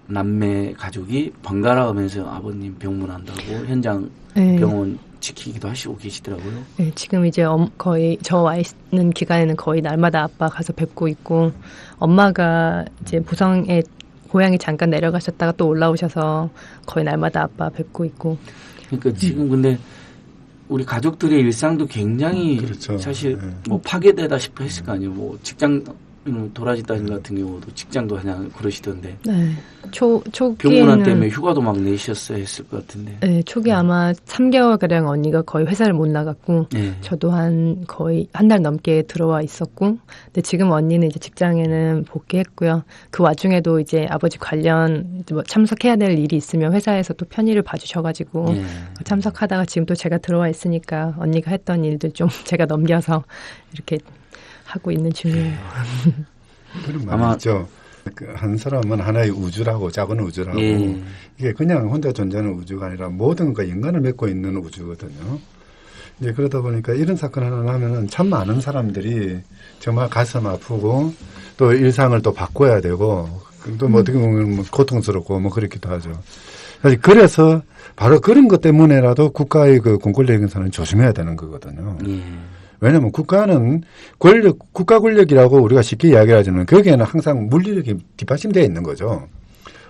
S6: 남매 가족이 번갈아 가면서 아버님 병문한다고 현장 병원 지키기도 하시고 계시더라고요.
S7: 네, 지금 이제 거의 저 와 있는 기간에는 거의 날마다 아빠 가서 뵙고 있고, 엄마가 이제 보성에 고향에 잠깐 내려가셨다가 또 올라오셔서 거의 날마다 아빠 뵙고 있고.
S6: 그러니까 지금 근데 우리 가족들의 일상도 굉장히
S8: 그렇죠.
S6: 사실 뭐 파괴되다시피 했을 거 아니에요. 뭐 직장 도라지 따님 같은 경우도 직장도 그냥 그러시던데.
S7: 네. 초기에는
S6: 병문안 때문에 휴가도 막 내셨어야 했을 것 같은데.
S7: 네, 초기 아마 3개월가량 언니가 거의 회사를 못 나갔고, 저도 거의 한 달 넘게 들어와 있었고, 근데 지금 언니는 이제 직장에는 복귀했고요. 그 와중에도 이제 아버지 관련 뭐 참석해야 될 일이 있으면 회사에서 또 편의를 봐주셔가지고 참석하다가 지금 또 제가 들어와 있으니까 언니가 했던 일들 좀 제가 넘겨서 이렇게 하고 있는 중이에요.
S8: 그런 말이 있죠. 한 사람은 하나의 우주라고, 작은 우주라고. 이게 그냥 혼자 존재하는 우주가 아니라 모든 그 인간을 맺고 있는 우주거든요. 이제 그러다 보니까 이런 사건 하나 나면은 참 많은 사람들이 정말 가슴 아프고 또 일상을 또 바꿔야 되고 또 뭐 어떻게 보면 뭐 고통스럽고 뭐 그렇기도 하죠. 그래서 바로 그런 것 때문에라도 국가의 그 공권력 행사는 조심해야 되는 거거든요. 왜냐하면 국가는 국가 권력이라고 우리가 쉽게 이야기하지만 거기에는 항상 물리력이 뒷받침되어 있는 거죠.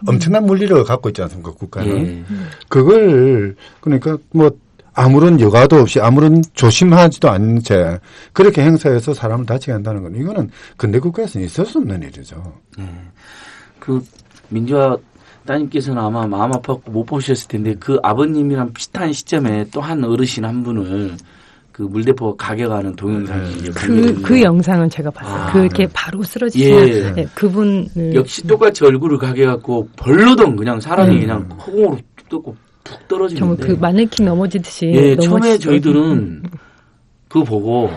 S8: 엄청난 물리력을 갖고 있지 않습니까, 국가는. 그걸, 그러니까 뭐 아무런 여과도 없이 아무런 조심하지도 않은 채 그렇게 행사해서 사람을 다치게 한다는 건 이거는 근대 국가에서는 있을 수 없는 일이죠.
S6: 그 민주화 따님께서는 아마 마음 아팠고 못 보셨을 텐데 그 아버님이랑 비슷한 시점에 또 한 어르신 한 분을 그 물대포 가게가는 동영상이
S7: 그 영상은 제가 봤어요. 그렇게 바로 쓰러지시는 그분을
S6: 역시 똑같이 얼굴을 가게갖고 벌러덩 그냥 사람이 그냥 허공으로 뚝 떨어지는데
S7: 정말 그 마네킹 넘어지듯이
S6: 처음에 저희들은 그거 보고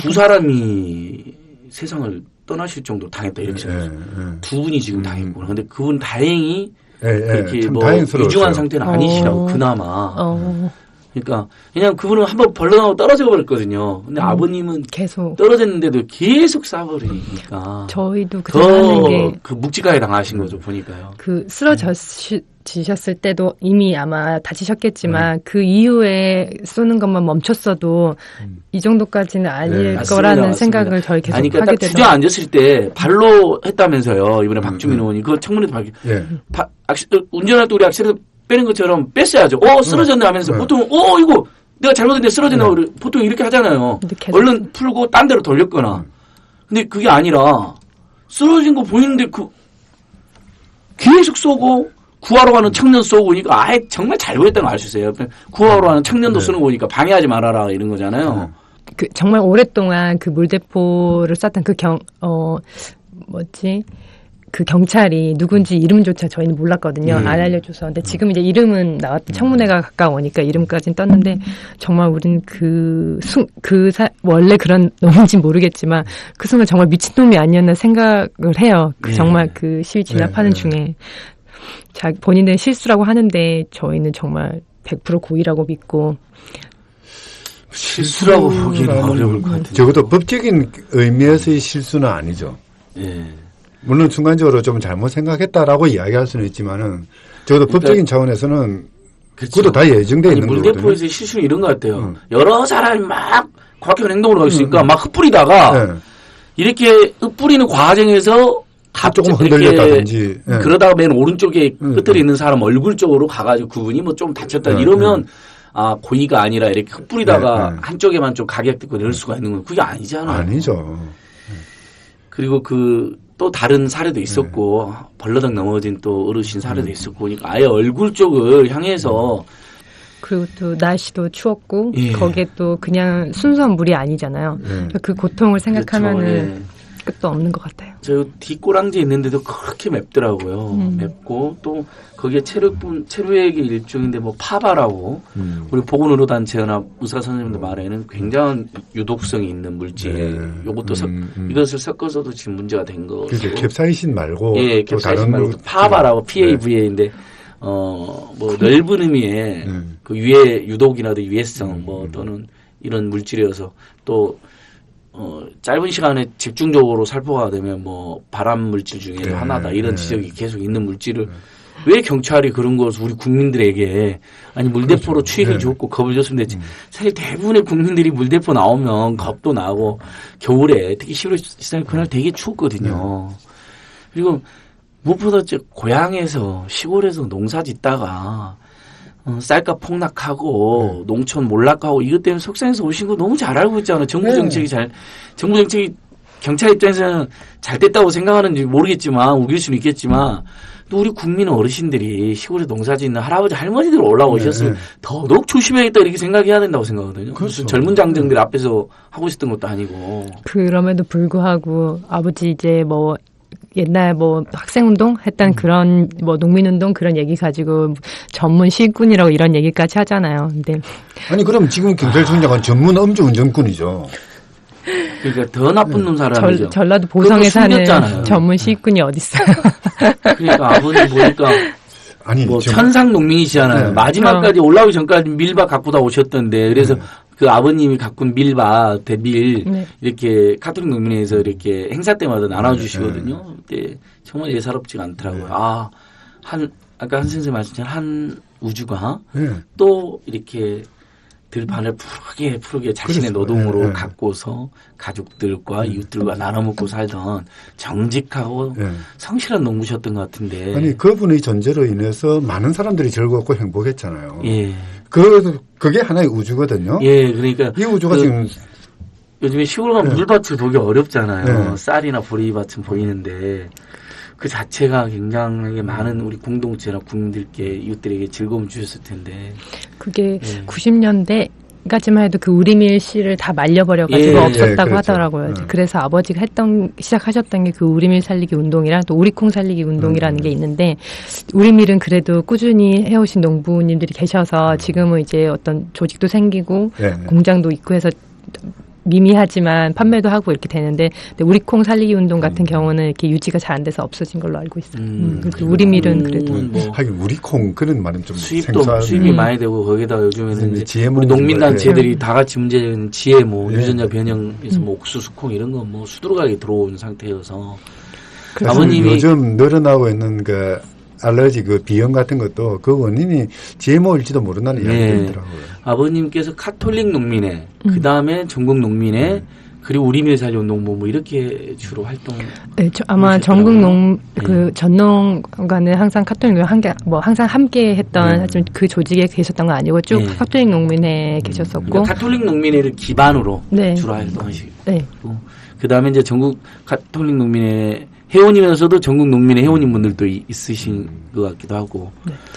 S6: 두 사람이 세상을 떠나실 정도로 당했다 이렇게 생각했어요. 두 분이 지금 당했구나. 근데 그분 다행히 그렇게 뭐 위중한 상태는 아니시라고 그나마. 그러니까 그냥 그분은 한번 벌러나고 떨어져 버렸거든요. 근데 아버님은
S7: 계속
S6: 떨어졌는데도 계속 쏴버리니까
S7: 저희도
S6: 더 그 묵직하게 당하신 거죠 보니까요.
S7: 그 쓰러지셨을 때도 이미 아마 다치셨겠지만 그 이후에 쏘는 것만 멈췄어도 이 정도까지는 아닐 거라는 생각을 저희 계속 하게 되더라고요.
S6: 딱 주저앉았을 때 발로 했다면서요. 이번에 박주민 의원이 그거 청문회도 운전할 때 우리 악셀을 빼는 것처럼 뺐어야죠. 쓰러졌네 하면서 보통 이거 내가 잘못했는데 쓰러졌나 보통 이렇게 하잖아요. 얼른 풀고 딴 데로 돌렸거나. 근데 그게 아니라 쓰러진 거 보이는데 계속 쏘고 구하러 가는 청년 쏘고 오니까 아예 정말 잘못했다는 걸 알 수 있어요. 구하러 가는 청년도 쏘는 거니까 방해하지 말아라 이런 거잖아요.
S7: 정말 오랫동안 그 물대포를 쐈던 그 경찰이 누군지 이름조차 저희는 몰랐거든요. 안 알려줘서. 근데 지금 이제 이름은 나왔던 청문회가 가까우니까 이름까지는 떴는데 정말 우리는 원래 그런 놈인지 모르겠지만 그 순간 정말 미친놈이 아니었나 생각을 해요. 정말 그 시위 진압하는 중에 본인은 실수라고 하는데 저희는 정말 100% 고의라고 믿고.
S6: 실수라고 보기는 어려울 것 같은데.
S8: 적어도 법적인 의미에서의 실수는 아니죠.
S6: 예.
S8: 물론 순간적으로 좀 잘못 생각했다라고 이야기할 수는 있지만은 적어도 법적인 차원에서는
S6: 그렇죠.
S8: 그것도 다 예정되어 있는 거거든요.
S6: 물대포에서 실수는 이런 것 같아요. 여러 사람이 막 과학적인 행동을 하고 있으니까 막 흩뿌리다가
S8: 네.
S6: 이렇게 흩뿌리는 과정에서
S8: 조금
S6: 갑자기
S8: 흔들렸다든지. 네.
S6: 그러다가 맨 오른쪽에 끝에 있는 사람 얼굴 쪽으로 가가지고 그분이 뭐 좀 다쳤다 이러면 아 고의가 아니라 이렇게 흩뿌리다가 한쪽에만 좀 가격되고 이럴 수가 있는 건 그게 아니잖아요.
S8: 아니죠.
S6: 그리고 또 다른 사례도 있었고 벌러덩 넘어진 또 어르신 사례도 있었고 그러니까 아예 얼굴 쪽을 향해서
S7: 그리고 또 날씨도 추웠고
S6: 예.
S7: 거기에 또 그냥 순수한 물이 아니잖아요. 그 고통을 생각하면은
S6: 그렇죠. 예.
S7: 끝도 없는 것 같아요.
S6: 저 뒷꼬랑지에 있는데도 그렇게 맵더라고요. 맵고 또 거기에 체류액의 일종인데 뭐 파바라고 우리 보건의료단체연합 의사 선생님들 말에는 굉장한 유독성이 있는 물질. 요것도 이것을 섞어서도 지금 문제가 된 거.
S8: 그게 캡사이신 말고
S6: 예,
S8: 또
S6: 캡사이신
S8: 다른
S6: 말고 PAVA라고 PAVA인데 뭐 넓은 의미의 그 유독이라도 유해성 뭐 또는 이런 물질이어서 또 짧은 시간에 집중적으로 살포가 되면 뭐 발암 물질 중에 하나다 이런 지적이 계속 있는 물질을 왜 경찰이 그런 것을 우리 국민들에게 아니 물대포로 추이를 줬고 겁을 줬으면 됐지. 사실 대부분의 국민들이 물대포 나오면 겁도 나고 겨울에 특히 11월 13일 그날 되게 추웠거든요. 그리고 무엇보다 고향에서 시골에서 농사 짓다가 쌀값 폭락하고 농촌 몰락하고 이것 때문에 속상해서 오신 거 너무 잘 알고 있잖아요. 정부 정책이 경찰 입장에서는 잘 됐다고 생각하는지 모르겠지만 우길 수는 있겠지만 또 우리 국민 어르신들이 시골에 농사 짓는 할아버지 할머니들 올라오셨으면 더더욱 조심해야겠다 이렇게 생각해야 된다고 생각하거든요.
S8: 그렇죠.
S6: 젊은 장정들 앞에서 하고 있었던 것도 아니고.
S7: 그럼에도 불구하고 아버지 이제 뭐 옛날 뭐 학생운동 했던 그런 뭐 농민운동 그런 얘기 가지고 전문 시군이라고 이런 얘기까지 하잖아요. 근데
S8: 아니 그럼 지금 경찰청장은 전문 음주운전꾼이죠.
S6: 그러니까 더 나쁜 놈 사람이죠.
S7: 전라도 보성에 사는
S6: 숨겼잖아요.
S7: 전문 시군이 어디 있어요?
S6: 그러니까 아버님 보니까
S8: 아니
S6: 뭐 천상 농민이시잖아요. 마지막까지 올라오기 전까지 밀밭 갖고 다 오셨던데 그래서 그 아버님이 가꾼 밀밭 대밀 이렇게 카톨릭 농민회에서 이렇게 행사 때마다 나눠주시거든요. 근데 정말 예사롭지가 않더라고요. 아까 한 선생님 말씀처럼 한 우주가 또 이렇게 들판을 푸르게 자신의 노동으로 갖고서 가족들과 이웃들과 나눠 먹고 살던 정직하고 성실한 농부셨던 것 같은데.
S8: 아니 그분의 존재로 인해서 많은 사람들이 즐겁고 행복했잖아요.
S6: 예.
S8: 그게 하나의 우주거든요.
S6: 예, 그러니까
S8: 이 우주가 지금
S6: 요즘에 시골 가면 물밭을 보기 어렵잖아요. 쌀이나 보리밭은 보이는데 그 자체가 굉장히 많은 우리 공동체나 국민들께 이웃들에게 즐거움을 주셨을 텐데.
S7: 그게 90년대까지만 해도 그 우리밀 씨를 다 말려버려가지고 없었다고
S8: 그렇죠.
S7: 하더라고요. 그래서 아버지가 시작하셨던 게 그 우리밀 살리기 운동이랑 또 우리콩 살리기 운동이라는 게 있는데 우리밀은 그래도 꾸준히 해오신 농부님들이 계셔서 지금은 이제 어떤 조직도 생기고 공장도 있고 해서 미미하지만 판매도 하고 이렇게 되는데 우리콩 살리기 운동 같은 경우는 이렇게 유지가 잘 안 돼서 없어진 걸로 알고 있어요. 우리밀은 그래도
S8: 하긴 우리콩 그런 말은 좀
S6: 수입이 많이 되고 거기다가 요즘에는 이제 우리 농민단체들이 다 같이 문제는 GMO 유전자 변형에서 뭐 옥수수콩 이런 거 뭐 수두룩하게 들어온 상태여서 아버님이
S8: 요즘 늘어나고 있는 그 알러지 그 비염 같은 것도 그 원인이 GMO일지도 모른다는 이야기가 있더라고요.
S6: 아버님께서 카톨릭 농민회, 그 다음에 전국 농민회, 그리고 우리밀 살리 운동부 뭐 이렇게 주로 활동.
S7: 네, 아마 전국 그 전농과는 항상 카톨릭 항상 함께 했던 하지만 그 조직에 계셨던 건 아니고 쭉 카톨릭 농민회에 계셨었고.
S6: 그러니까 카톨릭 농민회를 기반으로 주로 활동하시고. 그 다음에 이제 전국 카톨릭 농민회 회원이면서도 전국 농민의 회원님분들도 있으신 것 같기도 하고.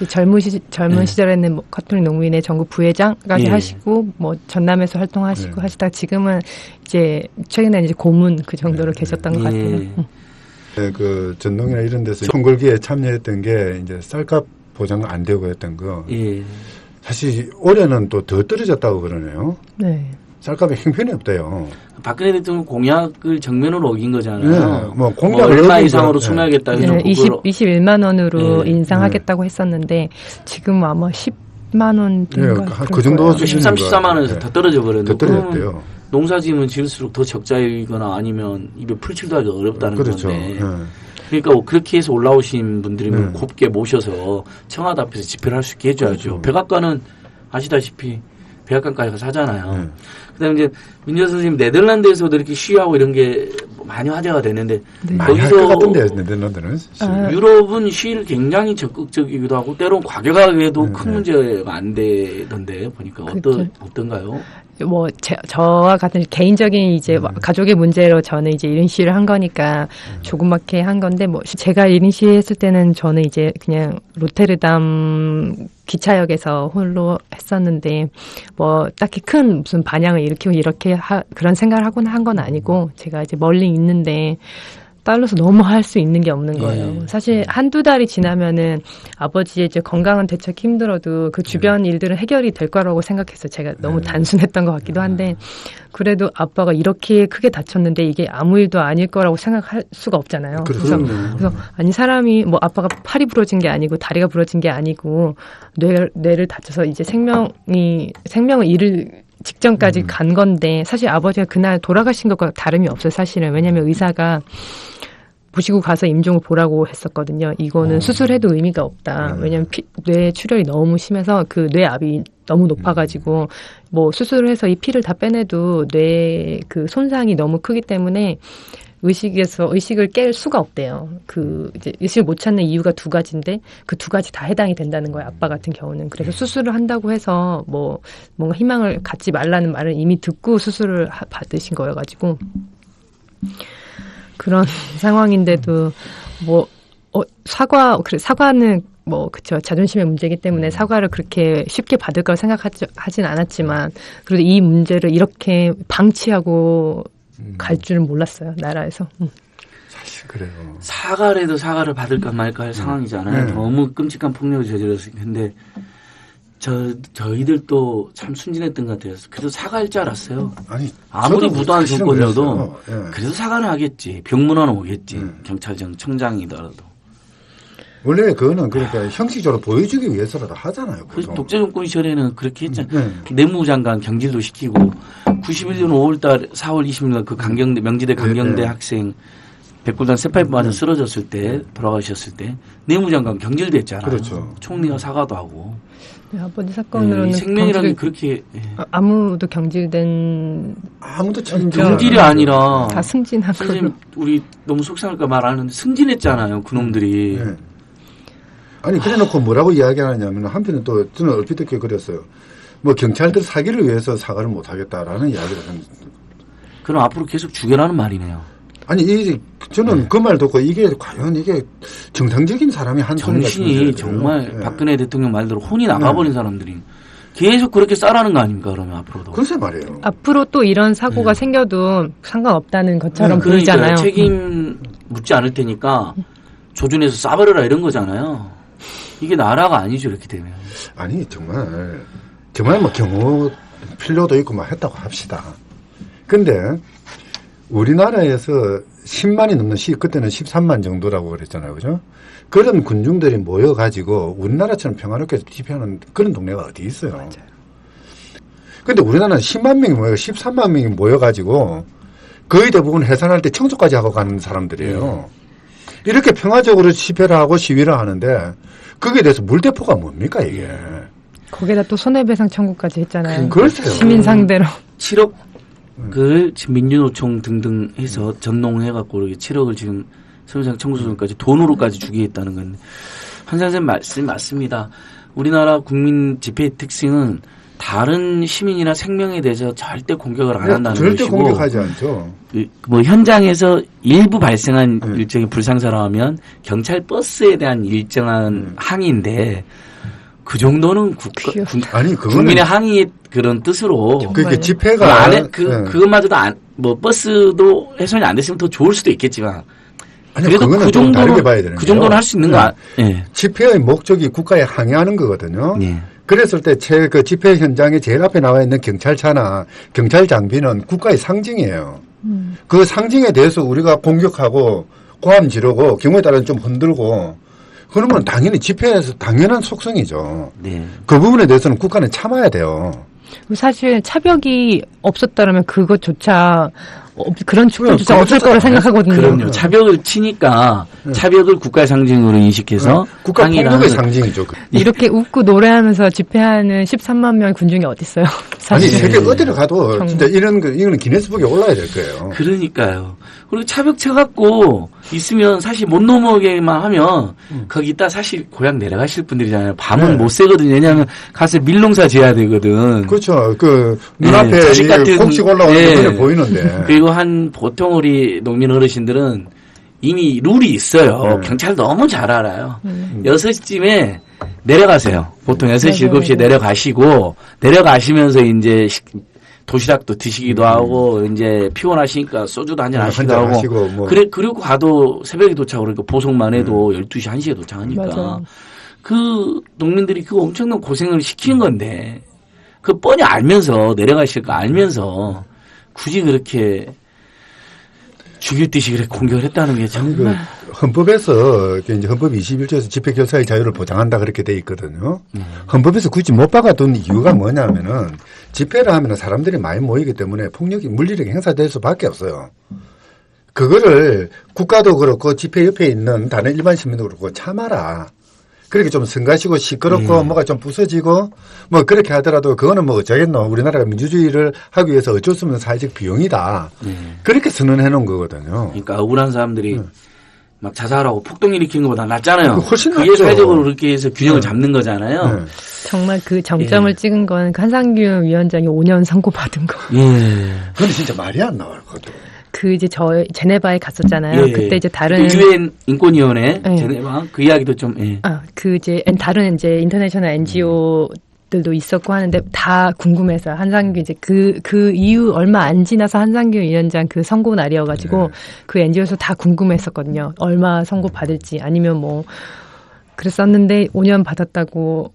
S7: 젊은 시절에는 뭐 카톨릭 농민의 전국 부회장까지 하시고 뭐 전남에서 활동하시고 하시다가 지금은 이제 최근에 이제 고문 그 정도로 계셨던 것 같아요.
S8: 그 전농이나 이런 데서 총궐기에 참여했던 게 이제 쌀값 보장 안 되고 했던 거. 사실 올해는 또 더 떨어졌다고 그러네요. 쌀값이 형편이 없대요.
S6: 박근혜 대통령 공약을 정면으로 어긴 거잖아요.
S8: 뭐 공약을
S6: 얼마 이상으로 소멸하겠다.
S7: 21만 원으로 인상하겠다고 했었는데 지금 아마 13만 원 된가
S8: 그 정도 수준인
S6: 13,
S8: 것
S6: 14만
S8: 같아요.
S6: 원에서 더 떨어져 버렸는데
S8: 더 떨어졌대요.
S6: 농사지으면 지을수록 더 적자이거나 아니면 입에 풀칠도 하기 어렵다는
S8: 그렇죠.
S6: 건데.
S8: 예.
S6: 그러니까 그렇게 해서 올라오신 분들이면
S8: 네.
S6: 곱게 모셔서 청와대 앞에서 집회를 할 수 있게 해줘야죠.
S8: 그렇죠.
S6: 백악관은 아시다시피 백악관까지 가서 하잖아요.
S8: 네.
S6: 그다음에 이제 민정 선생님 네덜란드에서도 이렇게 시위하고 이런 게 많이 화제가 되는데
S7: 네.
S8: 많이 할 것 같은데 네덜란드는.
S6: 유럽은 시위를 굉장히 적극적이기도 하고 때론 과격하게도
S8: 네,
S6: 큰
S8: 네.
S6: 문제가 안 되던데 보니까
S7: 그렇죠.
S6: 어떤가요?
S7: 뭐 저와 같은 개인적인 이제 가족의 문제로 저는 이제 1인 시위를 한 거니까 조그맣게 한 건데 뭐 제가 1인 시위 했을 때는 저는 이제 그냥 로테르담 기차역에서 홀로 했었는데 뭐 딱히 큰 무슨 반향을 일으키고 이렇게 그런 생각을 하고는 한 건 아니고 제가 이제 멀리 있는데 딸로서 너무 할 수 있는 게 없는 거예요. 사실 한두 달이 지나면은 아버지의 이제 건강은 대처하기 힘들어도 그 주변 일들은 해결이 될 거라고 생각했어요. 제가 너무 단순했던 것 같기도 한데 그래도 아빠가 이렇게 크게 다쳤는데 이게 아무 일도 아닐 거라고 생각할 수가 없잖아요. 그래서 아니 사람이 뭐 아빠가 팔이 부러진 게 아니고 다리가 부러진 게 아니고 뇌를 다쳐서 이제 생명을 잃을 직전까지 간 건데 사실 아버지가 그날 돌아가신 것과 다름이 없어요. 사실은. 왜냐하면 의사가 모시고 가서 임종을 보라고 했었거든요. 이거는 수술해도 의미가 없다. 왜냐하면 뇌 출혈이 너무 심해서 그 뇌압이 너무 높아가지고 뭐 수술을 해서 이 피를 다 빼내도 뇌 그 손상이 너무 크기 때문에 의식을 깰 수가 없대요. 그 이제 의식을 못 찾는 이유가 두 가지인데 그 두 가지 다 해당이 된다는 거예요. 아빠 같은 경우는. 그래서 수술을 한다고 해서 뭐 뭔가 희망을 갖지 말라는 말을 이미 듣고 수술을 받으신 거여가지고 그런 상황인데도 뭐 사과는 뭐 그쵸 자존심의 문제이기 때문에 사과를 그렇게 쉽게 받을 거라 생각하진 않았지만 그래도 이 문제를 이렇게 방치하고 갈 줄은 몰랐어요. 나라에서.
S8: 사실 그래요.
S6: 사과라도 사과를 받을까 말까 할 상황이잖아요.
S8: 네.
S6: 너무 끔찍한 폭력을 저질렀으니까. 근데 저희들도 참 순진했던 것 같아요. 그래도 사과할 줄 알았어요. 아무리 무도한 조건이어도 그래도 사과는 하겠지. 병문안은 오겠지. 경찰청 청장이더라도.
S8: 원래 그거는 그러니까 형식적으로 보여주기 위해서라도 하잖아요.
S6: 그래서 독재 정권 시절에는 그렇게 했잖아요. 내무장관 경질도 시키고 91년 5월달 4월 20일 그 명지대 강경대 학생 백골단 쇠파이프 맞아 쓰러졌을 때 돌아가셨을 때 내무장관 경질됐잖아요.
S8: 그렇죠.
S6: 총리가 사과도 하고.
S7: 네, 아버지 사건으로는
S6: 생명이라는 게 그렇게
S7: 아무도 경질된
S8: 아무도
S6: 경질이 아니라
S7: 다 승진한
S6: 선생님 우리 너무 속상할까 말 안 하는데 승진했잖아요. 그놈들이.
S8: 네. 아니 그래놓고 뭐라고 이야기하냐면 한편은 또 저는 얼핏 듣게 그랬어요. 뭐 경찰들 사기를 위해서 사과를 못하겠다라는 이야기를 하는.
S6: 그럼 앞으로 계속 죽여라는 말이네요.
S8: 아니 저는 그 말 듣고 이게 과연 이게 정상적인 사람이 한
S6: 정신이 정말 박근혜 대통령 말대로 혼이 나가버린 사람들이 계속 그렇게 싸라는 거 아닙니까? 그러면 앞으로도.
S8: 글쎄 말이에요.
S7: 앞으로 또 이런 사고가 생겨도 상관없다는 것처럼 보이잖아요.
S6: 책임 묻지 않을 테니까 조준해서 싸버려라 이런 거잖아요. 이게 나라가 아니죠 이렇게 되면.
S8: 아니 정말 뭐 경호 필요도 있고 막 했다고 합시다. 근데 우리나라에서 10만이 넘는 그때는 13만 정도라고 그랬잖아요. 그죠? 그런 군중들이 모여가지고 우리나라처럼 평화롭게 집회하는 그런 동네가 어디 있어요. 맞아요. 근데 우리나라는 10만 명이 13만 명이 모여가지고 거의 대부분 해산할 때 청소까지 하고 가는 사람들이에요. 이렇게 평화적으로 집회를 하고 시위를 하는데 거기에 대해서 물대포가 뭡니까 이게.
S7: 거기다 또 손해배상 청구까지 했잖아요.
S8: 그렇죠.
S7: 시민 상대로.
S6: 7억을 지금 민주노총 등등 해서 전농해갖고 7억을 지금 손해배상 청구소송까지 돈으로까지 주겠다는 건데 한 선생님 말씀 맞습니다. 우리나라 국민 집회의 특징은 다른 시민이나 생명에 대해서 절대 공격을 안 한다는
S8: 절대
S6: 것이고
S8: 공격하지 않죠.
S6: 뭐 현장에서 일부 발생한 일정의 불상사라면 경찰 버스에 대한 일정한 항의인데 그 정도는 국민의 항의의 그런 뜻으로
S8: 그게 집회가
S6: 그것마저도 뭐 버스도 훼손이 안 됐으면 더 좋을 수도 있겠지만
S8: 아니,
S6: 그래도 그 정도는
S8: 봐야 되는
S6: 그 정도는 할 수 있는 거
S8: 집회의 목적이 국가에 항의하는 거거든요. 그랬을 때 그 집회 현장에 제일 앞에 나와 있는 경찰차나 경찰 장비는 국가의 상징이에요. 그 상징에 대해서 우리가 공격하고 고함 지르고 경우에 따라서 좀 흔들고 그러면 당연히 집회에서 당연한 속성이죠.
S6: 네.
S8: 그 부분에 대해서는 국가는 참아야 돼요.
S7: 사실 차벽이 없었다면 그것조차 그런 축구조차
S8: 그럼
S7: 없을 거라 생각하거든요.
S6: 그럼요. 차벽을 치니까 차벽을 국가의 상징으로 인식해서
S8: 국가
S6: 항의를
S8: 폭력의
S6: 하는
S8: 상징이죠.
S7: 이렇게 웃고 노래하면서 집회하는 13만 명의 군중이 어딨어요?
S8: 아니
S7: 사실.
S8: 세계 어디를 가도
S7: 정말.
S8: 진짜 이거는 기네스북에 올라야 될 거예요.
S6: 그러니까요. 그리고 차벽 쳐갖고 있으면 사실 못 넘어오게만 하면 거기 있다 사실 고향 내려가실 분들이잖아요. 밤은
S8: 네.
S6: 못 새거든요. 왜냐하면 가서 밀농사 지어야 되거든.
S8: 그렇죠. 그
S6: 네,
S8: 눈앞에
S6: 자식 같은-
S8: 곡식 올라오는
S6: 네.
S8: 게 눈에 보이는데.
S6: 그리고 한 보통 우리 농민 어르신들은 이미 룰이 있어요. 경찰 너무 잘 알아요. 6시쯤에 내려가세요. 보통 6시,
S7: 맞아요,
S6: 7시에
S7: 맞아요.
S6: 내려가시고, 내려가시면서 이제 도시락도 드시기도 하고, 이제 피곤하시니까 소주도 한잔 하시기도 하고.
S8: 하시고 뭐.
S6: 그리고 가도 새벽에 도착을 그러니까 보석만 해도 12시, 1시에 도착하니까.
S7: 맞아요.
S6: 그 농민들이 그 엄청난 고생을 시키는 건데, 그 뻔히 알면서, 내려가실 거 알면서, 굳이 그렇게 죽일 듯이 그렇게 공격을 했다는 게
S8: 아니
S6: 정말.
S8: 그 헌법에서 이제 헌법 21조에서 집회 결사의 자유를 보장한다 그렇게 돼 있거든요. 헌법에서 굳이 못 박아둔 이유가 뭐냐면은 집회를 하면은 사람들이 많이 모이기 때문에 폭력이 물리력이 행사될 수밖에 없어요. 그거를 국가도 그렇고 집회 옆에 있는 다른 일반 시민도 그렇고 참아라. 그렇게 좀 성가시고 시끄럽고 뭐가 좀 부서지고 뭐 그렇게 하더라도 그거는 뭐 어쩌겠노. 우리나라가 민주주의를 하기 위해서 어쩔 수 없는 사회적 비용이다. 그렇게 선언해 놓은 거거든요.
S6: 그러니까 억울한 사람들이 막 자살하고 폭동 일으키는 것보다 낫잖아요.
S8: 훨씬
S6: 그게
S8: 낫죠.
S6: 사회적으로 그렇게 해서 균형을 잡는 거잖아요.
S8: 네.
S7: 정말 그 정점을 찍은 건 그 한상규 위원장이 5년 선고받은 거.
S6: 예.
S8: 그건 진짜 말이 안 나와요. 그것도.
S7: 그 이제 저 제네바에 갔었잖아요.
S6: 예.
S7: 그때 이제 다른
S6: 유엔 인권위원회
S7: 예.
S6: 제네바 그 이야기도 좀 예.
S7: 그 이제 다른 이제 인터내셔널 NGO들도 있었고 하는데 다 궁금해서 한상규 이제 그 이후 얼마 안 지나서 한상규 위원장 그 선고 날이어가지고 그 NGO에서 다 궁금했었거든요. 얼마 선고 받을지 아니면 뭐 그랬었는데 5년 받았다고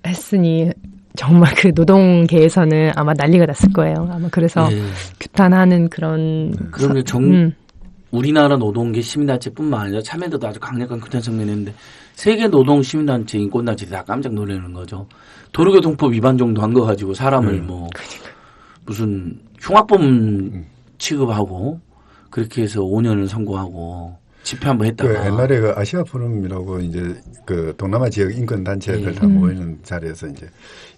S7: 했으니 정말 그 노동계에서는 아마 난리가 났을 거예요. 아마 그래서
S6: 예.
S7: 규탄하는 그런
S6: 그러면 우리나라 노동계 시민단체뿐만 아니라 참여연대도 아주 강력한 규탄 성명을 했는데 세계 노동 시민단체 인권단체들이 다 깜짝 놀라는 거죠. 도로교통법 위반 정도 한 거 가지고 사람을 뭐 무슨 흉악범 취급하고 그렇게 해서 5년을 선고하고 집회 한번 했다가
S8: 그 옛날에 그 아시아 포럼이라고 이제 그 동남아 지역 인권 단체들 다 모이는 자리에서 이제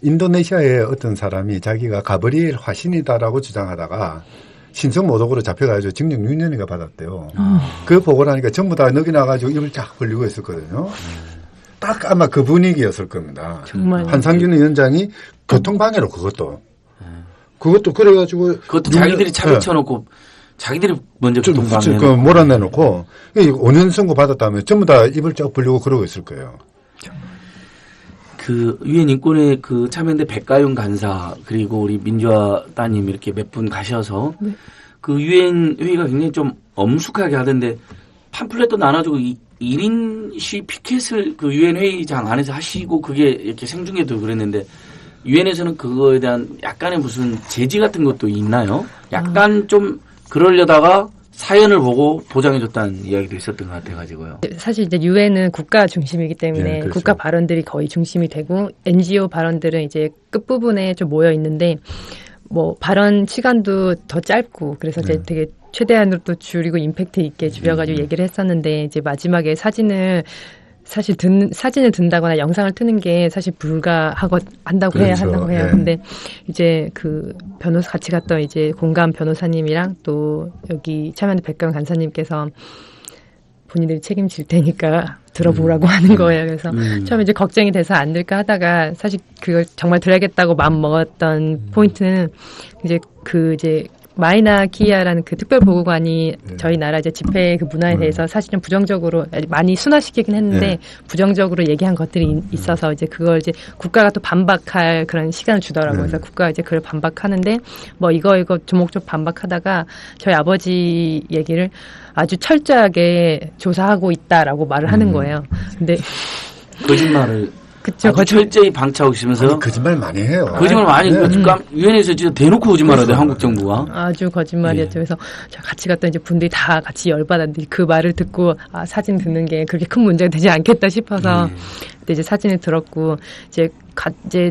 S8: 인도네시아의 어떤 사람이 자기가 가브리엘 화신이다라고 주장하다가 신성 모독으로 잡혀가지고 징역 6년이가 받았대요. 그 보고를 하니까 전부 다 넋이 나가지고 입을 쫙 벌리고 있었거든요. 딱 아마 그 분위기였을 겁니다.
S7: 정말
S8: 한상균 위원장이 교통방해로 그것도 그래가지고
S6: 그것도 자기들이 차벽 쳐놓고 자기들이 먼저
S8: 좀
S6: 교통방해
S8: 그 몰아내놓고 5년 선고 받았다면 전부 다 입을 쫙 벌리고 그러고 있을 거예요.
S6: 그 유엔 인권회 그 참여연대 백가용 간사 그리고 우리 민주화 따님 이렇게 몇 분 가셔서 그 유엔 회의가 굉장히 좀 엄숙하게 하던데 팜플렛도 나눠주고 1인 시 피켓을 그 유엔 회의장 안에서 하시고 그게 이렇게 생중계도 그랬는데 유엔에서는 그거에 대한 약간의 무슨 제지 같은 것도 있나요? 약간 좀 그러려다가 사연을 보고 보장해줬다는 이야기도 있었던 것 같아가지고요.
S7: 사실 이제 유엔은 국가 중심이기 때문에
S8: 네, 그렇죠.
S7: 국가 발언들이 거의 중심이 되고 NGO 발언들은 이제 끝부분에 좀 모여 있는데 뭐 발언 시간도 더 짧고 그래서 이제 되게 최대한으로 또 줄이고 임팩트 있게 줄여가지고 얘기를 했었는데 이제 마지막에 사진을 든다거나 영상을 트는 게 사실 한다고 해야
S8: 그렇죠.
S7: 한다고 해요.
S8: 예.
S7: 근데 이제 그 변호사 같이 갔던 이제 공감 변호사님이랑 또 여기 참여연대 백강 간사님께서 본인들이 책임질 테니까 들어보라고 하는 거예요. 그래서 처음에 이제 걱정이 돼서 안 들까 하다가 사실 그걸 정말 들어야겠다고 마음 먹었던 포인트는 이제 마이나 키아라는 그 특별보고관이 저희 나라 이제 집회 그 문화에 대해서 사실 좀 부정적으로 많이 순화시키긴 했는데 부정적으로 얘기한 것들이 있어서 이제 그걸 이제 국가가 또 반박할 그런 시간을 주더라고요. 그래서 국가가 이제 그걸 반박하는데 뭐 이거 조목조목 반박하다가 저희 아버지 얘기를 아주 철저하게 조사하고 있다라고 말을 하는 거예요. 근데
S6: 거짓말을
S7: 그쵸,
S6: 아주 철저히 방치하고 있으면서
S8: 아니, 거짓말 많이 해요.
S6: 거짓말 많이 위원회에서 진짜 대놓고 거짓말하대 한국 정부가.
S7: 아주 거짓말이었죠. 그래서 같이 갔던 이제 분들이 다 같이 열받았는데 그 말을 듣고 사진 듣는 게 그렇게 큰 문제가 되지 않겠다 싶어서 그때 이제 사진을 들었고 이제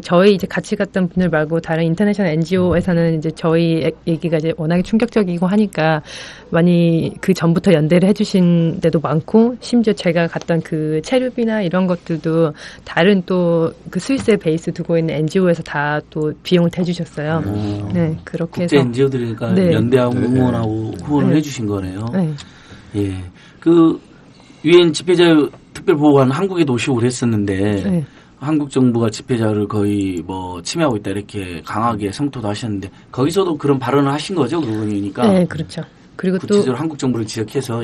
S7: 저희 이제 같이 갔던 분들 말고 다른 인터내셔널 NGO에서는 이제 저희 얘기가 이제 워낙에 충격적이고 하니까 많이 그 전부터 연대를 해주신 데도 많고 심지어 제가 갔던 그 체류비나 이런 것들도 다른 또 그 스위스에 베이스 두고 있는 NGO에서 다 또 비용을 대주셨어요. 네, 그렇게
S6: 국제
S7: 해서
S6: NGO들이니까
S7: 네.
S6: 연대하고
S8: 네.
S6: 응원하고 후원을
S7: 네.
S6: 해주신 거네요.
S7: 네.
S6: 예, 그 유엔 집회자유 특별보호관 한국에도 오시고 그랬었는데
S7: 네.
S6: 한국 정부가 집회자를 거의 뭐 침해하고 있다 이렇게 강하게 성토도 하셨는데 거기서도 그런 발언을 하신 거죠, 그분이니까.
S7: 네, 그렇죠. 그리고 또
S6: 구체적으로 한국 정부를 지적해서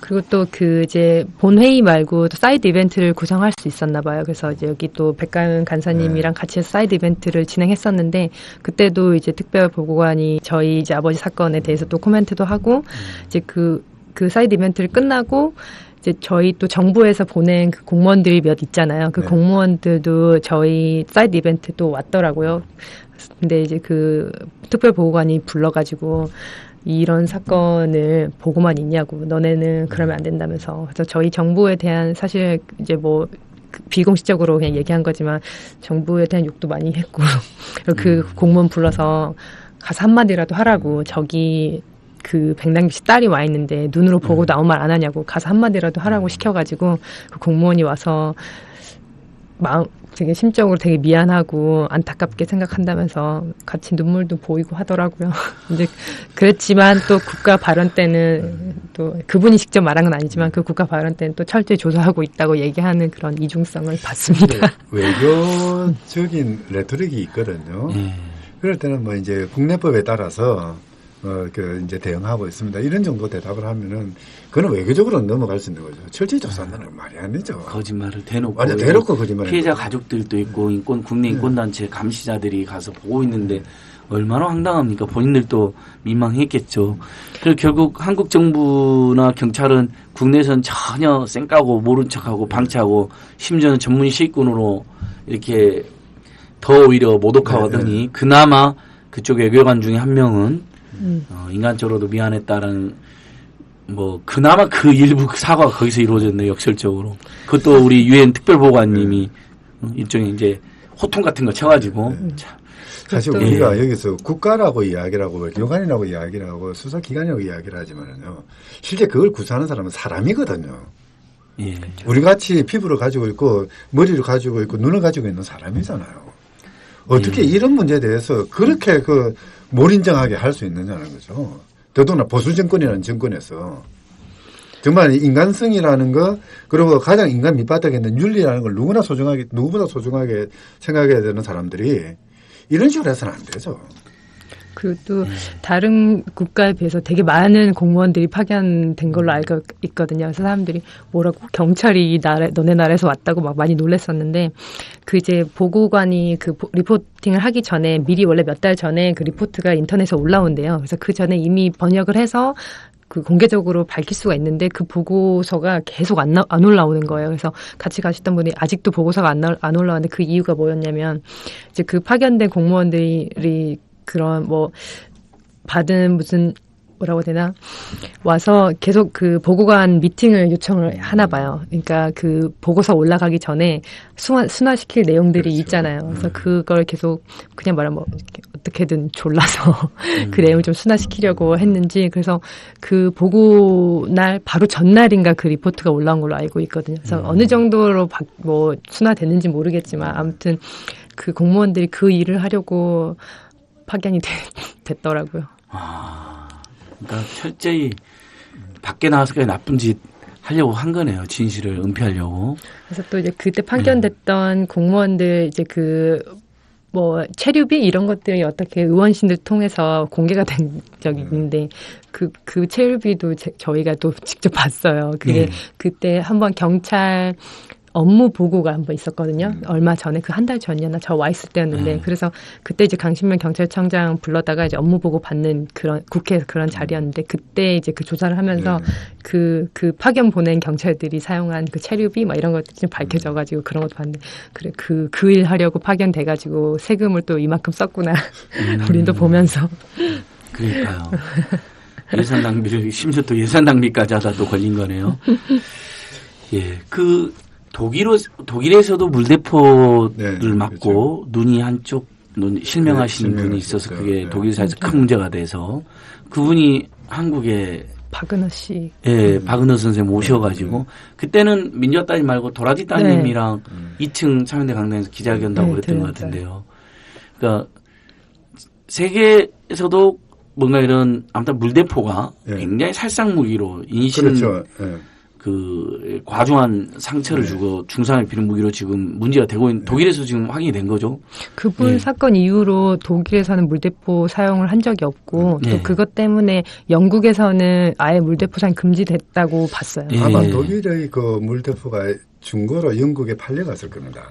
S7: 그리고 또 그 이제 본회의 말고 또 사이드 이벤트를 구성할 수 있었나 봐요. 그래서 이제 여기 또 백가은 간사님이랑 같이 해서 사이드 이벤트를 진행했었는데 그때도 이제 특별 보고관이 저희 이제 아버지 사건에 대해서 또 코멘트도 하고 이제 그 사이드 이벤트를 끝나고 이제 저희 또 정부에서 보낸 그 공무원들이 몇 있잖아요. 그
S8: 네.
S7: 공무원들도 저희 사이드 이벤트 또 왔더라고요. 근데 이제 그 특별 보고관이 불러가지고 이런 사건을 보고만 있냐고 너네는 그러면 안 된다면서 그래서 저희 정부에 대한 사실 이제 뭐 비공식적으로 그냥 얘기한 거지만 정부에 대한 욕도 많이 했고 그 공무원 불러서 가서 한마디라도 하라고 저기 그 백남기 씨 딸이 와 있는데 눈으로 보고도 아무 말 안 하냐고 가서 한마디라도 하라고 시켜가지고 그 공무원이 와서 마음 되게 심적으로 되게 미안하고 안타깝게 생각한다면서 같이 눈물도 보이고 하더라고요. 이제 그랬지만 또 국가 발언 때는 또 그분이 직접 말한 건 아니지만 그 국가 발언 때는 또 철저히 조사하고 있다고 얘기하는 그런 이중성을 봤습니다.
S8: 외교적인 레토릭이 있거든요. 그럴 때는 뭐 이제 국내법에 따라서 이제 대응하고 있습니다. 이런 정도 대답을 하면은 그건 외교적으로는 넘어갈 수 있는 거죠. 철저히 조사한다는 건 말이 아니죠.
S6: 거짓말을 대놓고
S8: 완전 대놓고 거짓말.
S6: 피해자 가족들도 있고 국내 인권단체 감시자들이 가서 보고 있는데 얼마나 황당합니까? 본인들도 민망했겠죠. 그리고 결국 한국 정부나 경찰은 국내에서는 전혀 쌩까고 모른 척하고 방치하고 심지어는 전문 시위꾼으로 이렇게 더 오히려 모독하더니 그나마 그쪽 외교관 중에 한 명은 인간적으로도 미안했다라는 뭐 그나마 그 일부 사과가 거기서 이루어졌네요. 역설적으로. 그것도 우리 유엔 특별보고관님이 일종의 이제 호통 같은 거 쳐가지고 참.
S8: 사실 우리가 여기서 국가라고 이야기를 하고 외교관이라고 이야기를 하고 수사기관이라고 이야기를 하지만요. 실제 그걸 구사하는 사람은 사람이거든요.
S6: 예.
S8: 우리 같이 피부를 가지고 있고 머리를 가지고 있고 눈을 가지고 있는 사람이잖아요. 어떻게 이런 문제에 대해서 그렇게 몰인정하게 할 수 있느냐는 거죠. 더더구나 보수 정권이라는 정권에서 정말 인간성이라는 거 그리고 가장 인간 밑바닥에 있는 윤리라는 걸 누구보다 소중하게 생각해야 되는 사람들이 이런 식으로 해서는 안 되죠.
S7: 그리고 또 다른 국가에 비해서 되게 많은 공무원들이 파견된 걸로 알고 있거든요. 그래서 사람들이 뭐라고 경찰이 너네 나라에서 왔다고 막 많이 놀랐었는데 그 이제 보고관이 그 리포팅을 하기 전에 미리 원래 몇 달 전에 그 리포트가 인터넷에 올라온대요. 그래서 그 전에 이미 번역을 해서 그 공개적으로 밝힐 수가 있는데 그 보고서가 계속 안 올라오는 거예요. 그래서 같이 가셨던 분이 아직도 보고서가 안 올라왔는데 그 이유가 뭐였냐면 이제 그 파견된 공무원들이 그런 뭐 받은 무슨 뭐라고 해야 되나 와서 계속 그 보고관 미팅을 요청을 하나 봐요. 그러니까 그 보고서 올라가기 전에 순화시킬 내용들이
S8: 그렇죠.
S7: 있잖아요. 그래서 그걸 계속 그냥 말하면 뭐 어떻게든 졸라서 그 내용을 좀 순화시키려고 했는지 그래서 그 보고 날 바로 전날인가 그 리포트가 올라온 걸로 알고 있거든요. 그래서 어느 정도로 뭐 순화됐는지 모르겠지만 아무튼 그 공무원들이 그 일을 하려고 파견이 됐더라고요.
S6: 그러니까 철저히 밖에 나와서 그냥 나쁜 짓 하려고 한 거네요. 진실을 은폐하려고.
S7: 그래서 또 이제 그때 파견됐던 공무원들 이제 그 뭐 체류비 이런 것들이 어떻게 의원실을 통해서 공개가 된 적이 있는데 그 체류비도 저희가 또 직접 봤어요. 그게 그때 한번 경찰 업무 보고가 한번 있었거든요. 얼마 전에 그 한 달 전이었나 저 와 있을 때였는데 그래서 그때 이제 강신명 경찰청장 불렀다가 이제 업무 보고 받는 그런 국회에서 그런 자리였는데 그때 이제 그 조사를 하면서 그 파견 보낸 경찰들이 사용한 그 체류비 막 이런 것들이 좀 밝혀져가지고 그런 것도 봤는데 그래 그 일 하려고 파견돼가지고 세금을 또 이만큼 썼구나 우리도 보면서
S6: 그러니까요. 예산 낭비를 심지어 또 예산 낭비까지 하다 또 걸린 거네요. 예, 그 독일에서도 물대포를
S8: 네,
S6: 맞고 눈이 한쪽 실명하신 분이 있어서 그게 독일 사회에서 큰 문제가 돼서 그분이 한국에
S7: 박은호 씨.
S6: 예, 박은호 선생님 오셔가지고 그때는 민주화 따님 말고 도라지 따님이랑 2층 참여대 강당에서 기자회견도 하고 그랬던 것 같은데요. 그러니까 세계에서도 뭔가 이런 아무튼 물대포가 굉장히 살상 무기로 인신
S8: 그렇죠.
S6: 그 과중한 상처를 주고 중상을 입히는 무기로 지금 문제가 되고 있는 독일에서 지금 확인이 된 거죠.
S7: 그분 사건 이후로 독일에서는 물대포 사용을 한 적이 없고 또 그것 때문에 영국에서는 아예 물대포 사용 금지됐다고 봤어요.
S8: 아마 독일의 그 물대포가 중고로 영국에 팔려갔을 겁니다.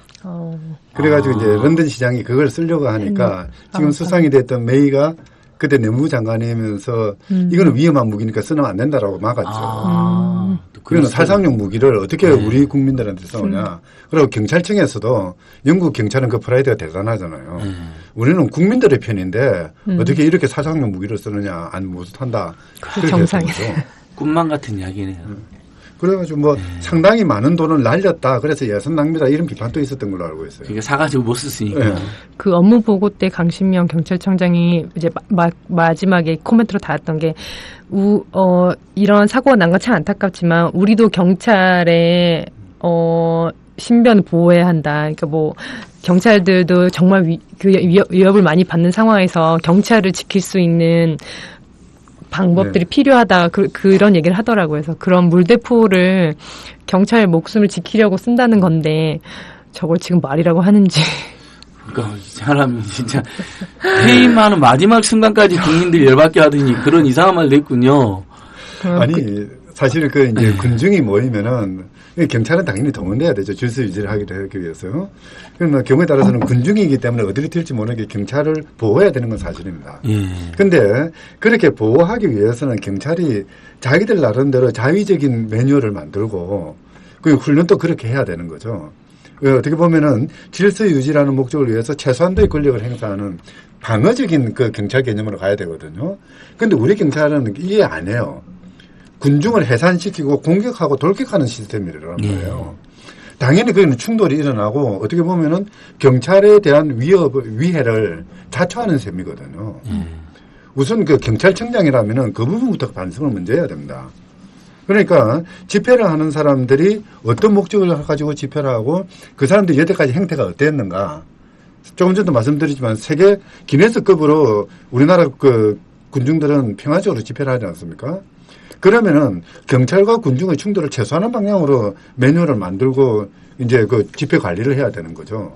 S8: 그래가지고 이제 런던 시장이 그걸 쓰려고 하니까 지금 수상이 됐던 메이가 그때 내무부 장관이면서 이거는 위험한 무기니까 쓰면 안 된다라고 막았죠. 그러면 살상용 무기를 어떻게 우리 국민들한테 써오냐. 그리고 경찰청에서도 영국 경찰은 그 프라이드가 대단하잖아요. 우리는 국민들의 편인데 어떻게 이렇게 살상용 무기를 쓰느냐 안 못한다.
S7: 그게 정상이죠.
S6: 꿈만 같은 이야기네요.
S8: 그래가지고 뭐 상당히 많은 돈을 날렸다. 그래서 예산 낭비다 이런 비판도 있었던 걸로 알고 있어요.
S6: 그러니까 사가지고 못 썼으니까.
S7: 그 업무 보고 때 강신명 경찰청장이 이제 마지막에 코멘트로 달았던 게 이런 사고가 난 건 참 안타깝지만 우리도 경찰의 신변을 보호해야 한다. 그러니까 뭐 경찰들도 정말 위협을 많이 받는 상황에서 경찰을 지킬 수 있는 방법들이 필요하다. 그런 얘기를 하더라고요. 그래서 그런 물대포를 경찰 목숨을 지키려고 쓴다는 건데 저걸 지금 말이라고 하는지.
S6: 그러니까 이 사람이 진짜 퇴임하는 마지막 순간까지 국민들이 열받게 하더니 그런 이상한 말도 했군요.
S8: 아니 사실은 그 이제 군중이 모이면은 경찰은 당연히 동원돼야 되죠. 질서 유지를 하기 위해서. 그러면 경우에 따라서는 군중이기 때문에 어디로 튈지 모르게 경찰을 보호해야 되는 건 사실입니다. 그런데 그렇게 보호하기 위해서는 경찰이 자기들 나름대로 자위적인 매뉴얼을 만들고 그 훈련도 그렇게 해야 되는 거죠. 어떻게 보면은 질서 유지라는 목적을 위해서 최소한도의 권력을 행사하는 방어적인 그 경찰 개념으로 가야 되거든요. 그런데 우리 경찰은 이해 안 해요. 군중을 해산시키고 공격하고 돌격하는 시스템이라는 거예요. 당연히 그는 충돌이 일어나고 어떻게 보면은 경찰에 대한 위해를 자초하는 셈이거든요. 우선 그 경찰청장이라면은 그 부분부터 반성을 먼저 해야 됩니다. 그러니까 집회를 하는 사람들이 어떤 목적을 가지고 집회를 하고 그 사람들이 여태까지 행태가 어땠는가. 조금 전도 말씀드리지만 세계 기네스급으로 우리나라 그 군중들은 평화적으로 집회를 하지 않습니까? 그러면은 경찰과 군중의 충돌을 최소화하는 방향으로 매뉴얼을 만들고 이제 그 집회 관리를 해야 되는 거죠.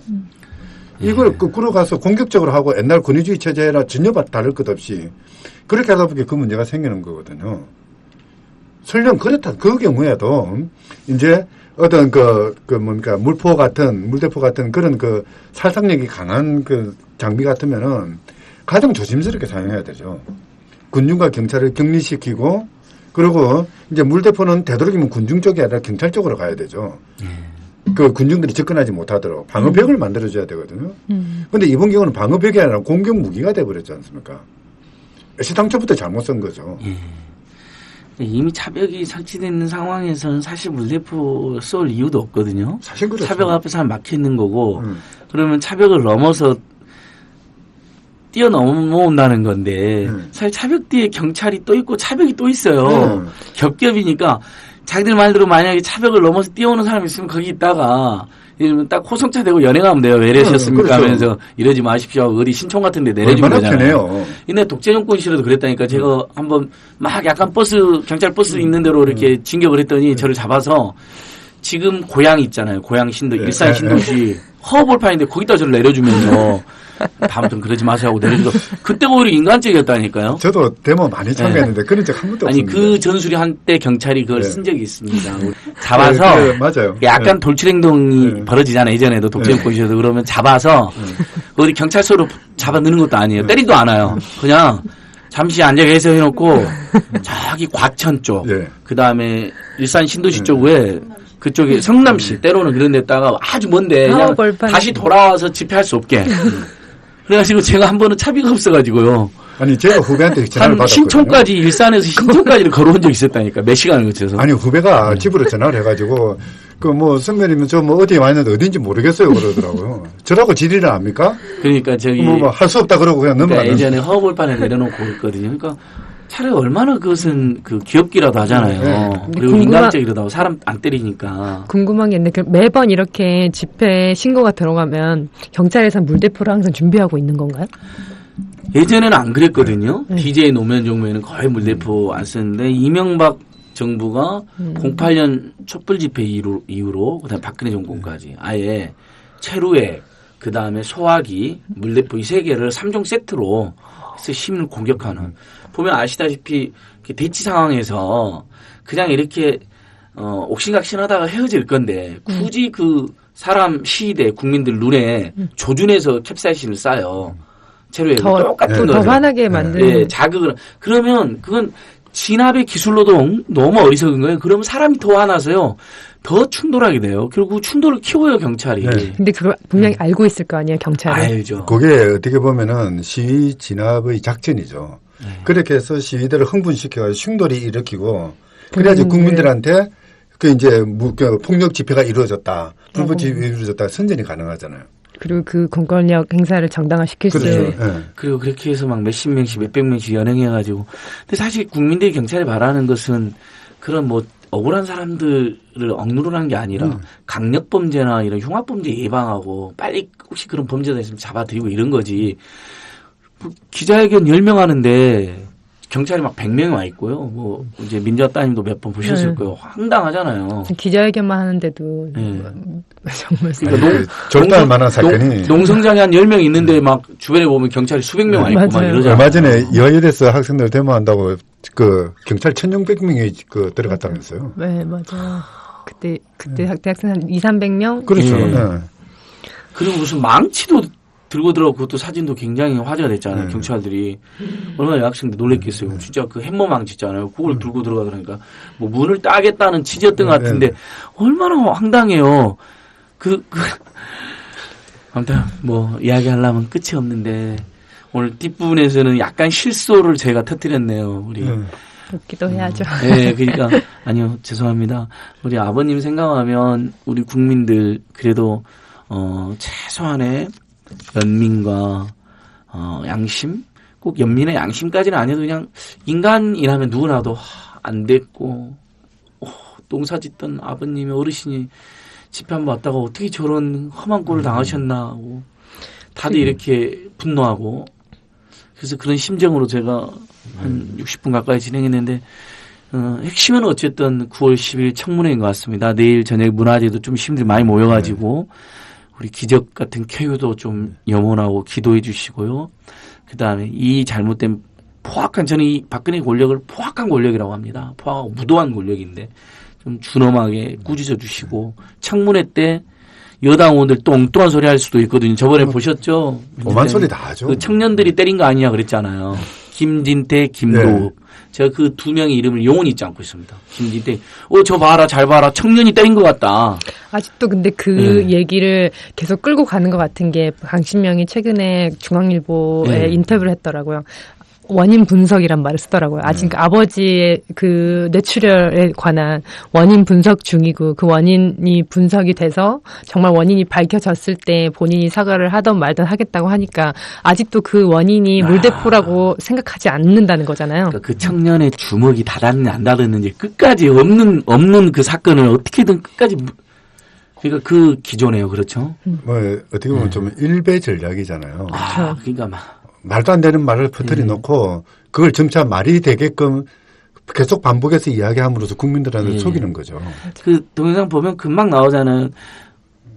S8: 이걸 거꾸로 가서 공격적으로 하고 옛날 권위주의 체제나 전혀 다를 것 없이 그렇게 하다 보니 그 문제가 생기는 거거든요. 설령 그렇다 그 경우에도 이제 어떤 뭡니까 물대포 같은 그런 그 살상력이 강한 그 장비 같으면은 가장 조심스럽게 사용해야 되죠. 군중과 경찰을 격리시키고 그리고 이제 물대포는 되도록이면 군중 쪽이 아니라 경찰 쪽으로 가야 되죠. 그 군중들이 접근하지 못하도록 방어벽을 만들어줘야 되거든요. 그런데 이번 경우는 방어벽이 아니라 공격 무기가 돼버렸지 않습니까? 시당초부터 잘못 쓴 거죠.
S6: 이미 차벽이 설치되어 있는 상황에서는 사실 물대포 쏠 이유도 없거든요.
S8: 사실 그렇죠.
S6: 차벽 앞에 사람 막혀 있는 거고 그러면 차벽을 넘어서 뛰어넘어온다는 건데 사실 차벽 뒤에 경찰이 또 있고 차벽이 또 있어요. 겹겹이니까 자기들 말대로 만약에 차벽을 넘어서 뛰어오는 사람이 있으면 거기 있다가 이러면 딱 호송차 대고 연행하면 돼요. 왜 이러셨습니까?
S8: 그렇죠.
S6: 하면서 이러지 마십시오. 어디 신촌 같은 데 내려주면 되잖아요. 이내 독재정권 시절에도 그랬다니까 제가 한번 막 약간 경찰 버스 있는 대로 이렇게 진격을 했더니 저를 잡아서 지금 고향 있잖아요. 고향 신도
S8: 네.
S6: 일산 신도시 허허벌판인데 거기다 저를 내려주면서 다음부터는 그러지 마세요 하고 내려주고 그때가 오히려 인간적이었다니까요.
S8: 저도 데모 많이 참가했는데 그런 적 한 번도
S6: 아니
S8: 없습니다.
S6: 그 전술이 한때 경찰이 그걸
S8: 네.
S6: 쓴 적이 있습니다. 잡아서
S8: 네, 맞아요.
S6: 약간 돌출 행동이
S8: 네.
S6: 벌어지잖아요. 예전에도 독재정권이셔도 그러면 잡아서 어디 경찰서로 잡아 넣는 것도 아니에요. 때리도 않아요. 그냥 잠시 앉아 계세요 해놓고 저기 과천 쪽,
S8: 예.
S6: 그 다음에 일산 신도시 쪽에 그쪽에 성남시 때로는 그런 데다가 아주 먼데 그냥
S7: 벌판.
S6: 다시 돌아와서 집회할 수 없게. 그래가지고 제가 한 번은 차비가 없어가지고요.
S8: 아니 제가 후배한테 전화를
S6: 한
S8: 받았거든요.
S6: 신촌까지 일산에서 신촌까지를 걸어온 적이 있었다니까. 몇 시간을 거쳐서.
S8: 아니 후배가 집으로 전화를 해가지고 그 뭐 선배님은 저 뭐 어디에 와 있는데 어딘지 모르겠어요 그러더라고요. 저라고 지리를 압니까?
S6: 그러니까 저기
S8: 뭐 할 수 없다 그러고 그냥
S6: 그러니까
S8: 넘어가는.
S6: 예전에 허벌판에 내려놓고 있거든요. 그러니까 차라리 얼마나 그것은 그 귀엽기라도 하잖아요.
S8: 네.
S6: 그리고
S7: 궁금한-
S6: 인간적이라도 하고 사람 안 때리니까.
S7: 궁금한 게 있는데 매번 이렇게 집회 신고가 들어가면 경찰에서 물대포를 항상 준비하고 있는 건가요?
S6: 예전에는 안 그랬거든요. BJ 노무현 정부에는 거의 물대포 안 썼는데 이명박 정부가 08년 촛불 집회 이후로 그다음에 박근혜 정권까지 아예 체루액 그다음에 소화기 물대포 이 세 개를 3종 세트로 해서 시민을 공격하는 보면 아시다시피 대치 상황에서 그냥 이렇게 옥신각신하다가 헤어질 건데 굳이 그 사람 시위대 국민들 눈에 조준해서 캡사이신을 쌓여 체루액을 똑같은
S7: 더
S6: 거죠.
S7: 화나게 만드는.
S6: 예, 자극을 그러면 그건 진압의 기술로도 너무 어리석은 거예요. 그러면 사람이 더 화나서요. 더 충돌하게 돼요. 결국 충돌을 키워요 경찰이.
S8: 네.
S7: 근데 그걸 분명히 알고 있을 거 아니에요, 경찰은.
S6: 알죠.
S8: 그게 어떻게 보면은 시위 진압의 작전이죠. 그렇게 해서 시위대를 흥분시켜서 충돌이 일으키고 그래야지 국민들한테 그 이제 그 폭력 집회가 이루어졌다, 불법 집회가 이루어졌다 선전이 가능하잖아요.
S7: 그리고 그 공권력 행사를 정당화시킬 수
S8: 그렇죠.
S7: 있는.
S8: 예.
S6: 그리고 그렇게 해서 막 몇십 명씩 몇백 명씩 연행해가지고. 근데 사실 국민들이 경찰에 바라는 것은 그런 뭐 억울한 사람들을 억누르는 게 아니라 강력범죄나 이런 흉악범죄 예방하고 빨리 혹시 그런 범죄자 있으면 잡아들이고 이런 거지. 뭐 기자회견 10명 하는데 경찰이 막 100명이 와 있고요. 뭐 이제 민주화 따님도 몇 번 보셨을
S7: 네.
S6: 거예요. 황당하잖아요.
S7: 기자회견만 하는데도
S6: 네.
S7: 정말
S6: 그러니까
S8: 아니, 절도할 만한 사건이
S6: 농성장에 한 10명 있는데 막 주변에 보면 경찰이 수백 명 와 있고 막
S7: 맞아요.
S6: 이러잖아요.
S8: 얼마 전에 여의도에서 학생들 데모한다고 그 경찰 1,600명이 그 들어갔다면서요.
S7: 네, 맞아. 그때 대학생 한 200~300명?
S8: 그렇죠.
S6: 예.
S8: 예.
S6: 그리고 무슨 망치도 들고 들어가고 그것도 사진도 굉장히 화제가 됐잖아요.
S8: 네.
S6: 경찰들이. 얼마나 여학생들 놀랬겠어요. 진짜 그 햄머 망치 있잖아요. 그걸 들고 들어가더니까 뭐 문을 따겠다는 취지였던 것 같은데 얼마나 황당해요. 아무튼 뭐 이야기하려면 끝이 없는데 오늘 뒷부분에서는 약간 실소를 제가 터뜨렸네요. 우리.
S7: 웃기도 해야죠.
S6: 네, 그러니까 아니요, 죄송합니다. 우리 아버님 생각하면 우리 국민들 그래도 최소한의 연민과 양심, 꼭 연민의 양심까지는 아니어도 그냥 인간이라면 누구나도 안 됐고 농사 짓던 아버님의 어르신이 집회 한번 왔다가 어떻게 저런 험한 꼴을 당하셨나 하고 다들 이렇게 분노하고 그래서 그런 심정으로 제가 한 60분 가까이 진행했는데 핵심은 어쨌든 9월 10일 청문회인 것 같습니다. 내일 저녁 문화재도 좀 시민들이 많이 모여가지고 우리 기적 같은 쾌유도 좀 염원하고 기도해 주시고요. 그다음에 이 잘못된 포악한 저는 이 박근혜 권력을 포악한 권력이라고 합니다. 포악하고 무도한 권력인데 좀 준엄하게 꾸짖어 주시고 청문회 때 여당 의원들 또 엉뚱한 소리 할 수도 있거든요. 저번에 보셨죠?
S8: 오만 소리 다 하죠.
S6: 그 청년들이 때린 거 아니냐 그랬잖아요. 김진태, 김도욱. 제가 그 두 명의 이름을 영원히 잊지 않고 있습니다. 김진태, 저 봐라, 잘 봐라. 청년이 때린 것 같다.
S7: 아직도 근데 그 얘기를 계속 끌고 가는 것 같은 게 강신명이 최근에 중앙일보에 인터뷰를 했더라고요. 원인 분석이란 말을 쓰더라고요. 아직 아버지의 그 뇌출혈에 관한 원인 분석 중이고 그 원인이 분석이 돼서 정말 원인이 밝혀졌을 때 본인이 사과를 하던 말든 하겠다고 하니까 아직도 그 원인이 물대포라고 생각하지 않는다는 거잖아요.
S6: 그러니까 그 청년의 주먹이 닫았는지 안 닫았는지 끝까지 없는 그 사건을 어떻게든 끝까지 그러니까 그 기조네요. 그렇죠?
S8: 뭐 어떻게 보면 좀 일배 전략이잖아요.
S6: 그러니까 막
S8: 말도 안 되는 말을 퍼뜨려 놓고 그걸 점차 말이 되게끔 계속 반복해서 이야기함으로써 국민들한테
S6: 예.
S8: 속이는 거죠.
S6: 그 동영상 보면 금방 나오잖아요.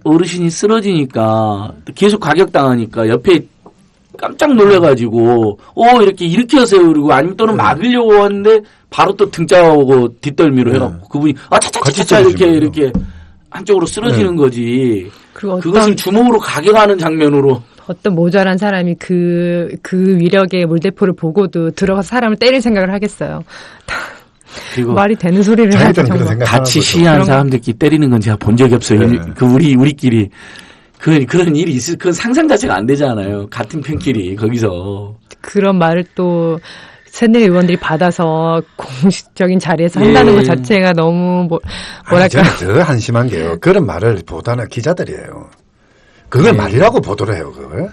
S6: 어르신이 쓰러지니까 계속 가격당하니까 옆에 깜짝 놀래가지고 이렇게 일으켜세요 그리고 아니면 또는 막으려고 하는데 바로 또 등짝하고 뒷덜미로 해갖고 그분이 차차차차 이렇게 한쪽으로 쓰러지는 거지.
S7: 그리고
S6: 그것을 주먹으로 가격하는 장면으로.
S7: 어떤 모자란 사람이 그 위력의 물대포를 보고도 들어가서 사람을 때릴 생각을 하겠어요.
S6: 그리고
S7: 말이 되는 소리를 하죠.
S8: 자기들은 그런
S7: 정말.
S8: 생각
S6: 같이 시위한 사람들끼리 때리는 건 제가 본 적이 없어요.
S8: 네.
S6: 우리끼리. 그런 일이 그건 상상 자체가 안 되잖아요. 같은 편끼리, 거기서.
S7: 그런 말을 또 새내기 의원들이 받아서 공식적인 자리에서 한다는 것 자체가 너무 뭐랄까.
S8: 아니, 저는 더 한심한 게요. 그런 말을 보다는 기자들이에요. 그걸 말이라고 보도를 해요, 그걸.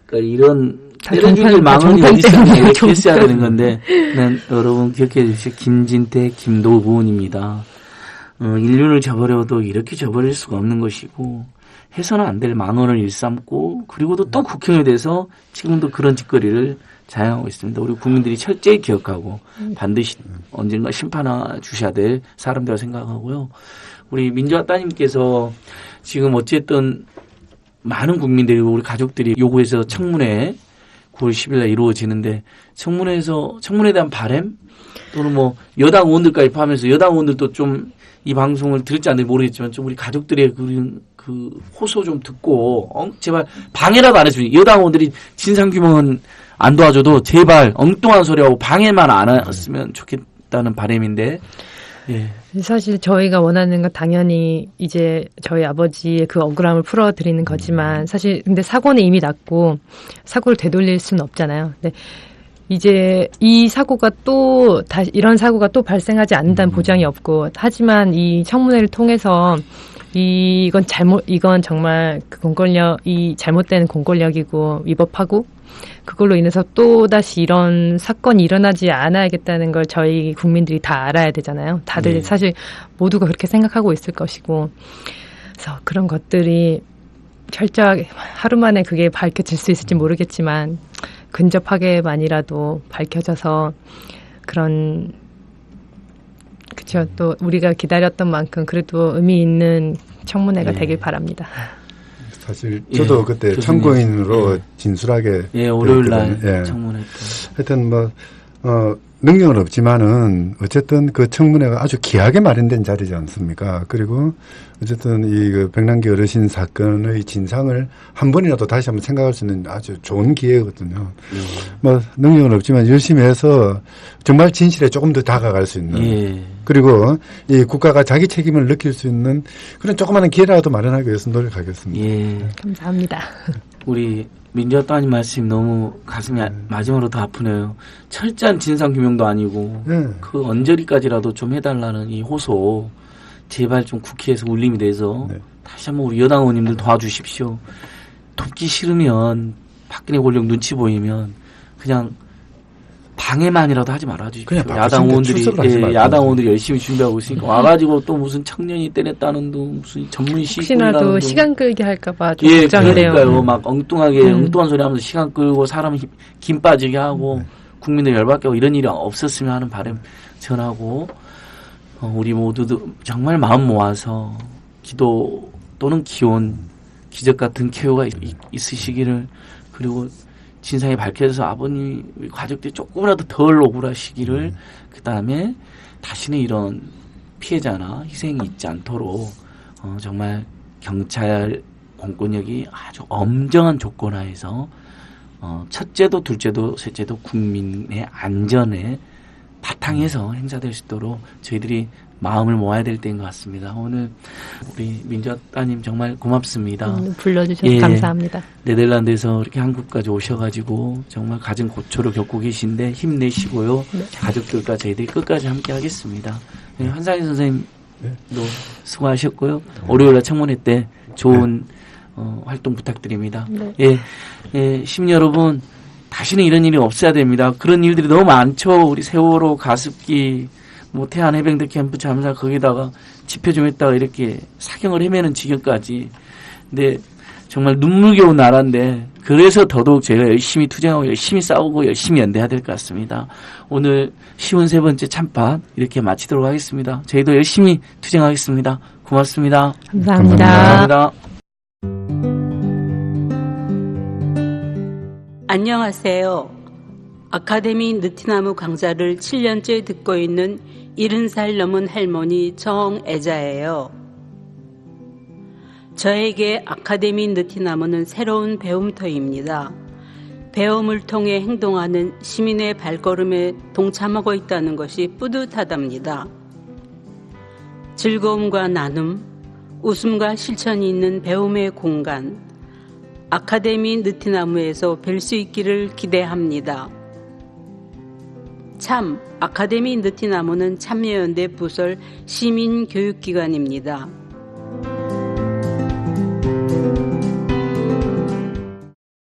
S6: 그러니까 이런
S7: 다
S6: 때려죽일
S7: 정편
S6: 망언이 어디 있어요?
S7: 때문에
S6: 이렇게
S7: 정편.
S6: 했어야 되는 건데, 여러분 기억해 주십시오. 김진태, 김도부원입니다. 인륜을 저버려도 이렇게 저버릴 수가 없는 것이고, 해서는 안 될 망언을 일삼고, 그리고도 또 국회의원에 대해서 지금도 그런 짓거리를 자행하고 있습니다. 우리 국민들이 철저히 기억하고, 반드시 언젠가 심판해 주셔야 될 사람들이라고 생각하고요. 우리 민주화 따님께서 지금 어쨌든 많은 국민들이 우리 가족들이 요구해서 청문회 9월 10일 날 이루어지는데 청문회에 대한 바람 또는 뭐 여당 의원들까지 포함해서 여당 의원들도 좀 이 방송을 들을지 안 들을지 모르겠지만 좀 우리 가족들의 그 호소 좀 듣고 제발 방해라도 안 했으면 여당 의원들이 진상규명은 안 도와줘도 제발 엉뚱한 소리하고 방해만 안 했으면 좋겠다는 바람인데 예.
S7: 사실 저희가 원하는 건 당연히 이제 저희 아버지의 그 억울함을 풀어드리는 거지만 사실 근데 사고는 이미 났고 사고를 되돌릴 수는 없잖아요. 근데 이제 이 사고가 또 다시 이런 사고가 또 발생하지 않는다는 보장이 없고 하지만 이 청문회를 통해서 이건 정말 그 이 잘못된 공권력이고 위법하고 그걸로 인해서 또 다시 이런 사건이 일어나지 않아야겠다는 걸 저희 국민들이 다 알아야 되잖아요. 다들
S6: 네. 사실
S7: 사실 모두가 그렇게 생각하고 있을 것이고 그래서 그런 것들이 철저하게 하루 만에 그게 밝혀질 수 있을지 모르겠지만 근접하게만이라도 밝혀져서 그런 그렇죠. 또 우리가 기다렸던 만큼 그래도 의미 있는 청문회가
S6: 네.
S7: 되길 바랍니다.
S8: 사실 저도
S6: 예,
S8: 그때
S6: 교수님.
S8: 참고인으로
S6: 예.
S8: 진술하게
S6: 예, 월요일 날
S8: 되었거든요. 예.
S6: 청문회 때.
S8: 하여튼 능력은 없지만은 어쨌든 그 청문회가 아주 귀하게 마련된 자리지 않습니까? 그리고 어쨌든 그 백남기 어르신 사건의 진상을 한 번이라도 다시 한번 생각할 수 있는 아주 좋은 기회거든요. 능력은 없지만 열심히 해서 정말 진실에 조금 더 다가갈 수 있는.
S6: 예.
S8: 그리고 이 국가가 자기 책임을 느낄 수 있는 그런 조그마한 기회라도 마련하기 위해서 노력하겠습니다.
S6: 예.
S7: 감사합니다.
S6: 우리 민주화 따님 말씀 너무 가슴이 마지막으로 더 아프네요. 철저한 진상규명도 아니고
S8: 네.
S6: 그 언저리까지라도 좀 해달라는 이 호소 제발 좀 국회에서 울림이 돼서
S8: 네.
S6: 다시 한번 우리 여당 의원님들 도와주십시오. 돕기 싫으면 박근혜 권력 눈치 보이면 그냥 방해만이라도 하지 말아주십시오.
S8: 그냥
S6: 야당 의원들이
S8: 출석을 하지 말고.
S6: 야당 의원들이 열심히 준비하고 있으니까 와가지고 또 무슨 청년이 때렸다는 둥 무슨 전문 시위꾼이라는
S7: 혹시나도
S6: 둥.
S7: 시간 끌기 할까봐 좀
S6: 예,
S7: 걱정이래요.
S6: 그러니까요. 막 엉뚱하게 엉뚱한 소리 하면서 시간 끌고 사람 김 빠지게 하고 국민들 열받게 하고 이런 일이 없었으면 하는 바람 전하고 우리 모두도 정말 마음 모아서 기도 또는 기원 기적 같은 쾌유가 있으시기를 그리고 진상이 밝혀져서 아버님 가족들이 조금이라도 덜 억울하시기를 그다음에 다시는 이런 피해자나 희생이 있지 않도록 정말 경찰 공권력이 아주 엄정한 조건 하에서 첫째도 둘째도 셋째도 국민의 안전에 바탕에서 행사될 수 있도록 저희들이 마음을 모아야 될 때인 것 같습니다. 오늘 우리 민주화 따님 정말 고맙습니다.
S7: 불러주셔서
S6: 예.
S7: 감사합니다.
S6: 네덜란드에서 이렇게 한국까지 오셔가지고 정말 가진 고초를 겪고 계신데 힘내시고요.
S7: 네.
S6: 가족들과 저희들이 끝까지 함께 하겠습니다. 네, 한상희 선생님도 수고하셨고요. 월요일날 청문회 때 좋은 활동 부탁드립니다.
S7: 네.
S6: 예, 시민 여러분 다시는 이런 일이 없어야 됩니다. 그런 일들이 너무 많죠. 우리 세월호 가습기 태안 해병대 캠프 참사 거기다가 집회 좀 했다가 이렇게 사경을 헤매는 지경까지. 근데 정말 눈물겨운 나라인데 그래서 더더욱 저희가 열심히 투쟁하고 열심히 싸우고 열심히 연대해야 될 것 같습니다. 오늘 53번째 참팟 이렇게 마치도록 하겠습니다. 저희도 열심히 투쟁하겠습니다. 고맙습니다.
S7: 감사합니다.
S6: 감사합니다.
S9: 안녕하세요. 아카데미 느티나무 강좌를 7년째 듣고 있는 70살 넘은 할머니 정애자예요. 저에게 아카데미 느티나무는 새로운 배움터입니다. 배움을 통해 행동하는 시민의 발걸음에 동참하고 있다는 것이 뿌듯하답니다. 즐거움과 나눔, 웃음과 실천이 있는 배움의 공간, 아카데미 느티나무에서 뵐 수 있기를 기대합니다. 참, 아카데미 느티나무는 참여연대 부설 시민교육기관입니다.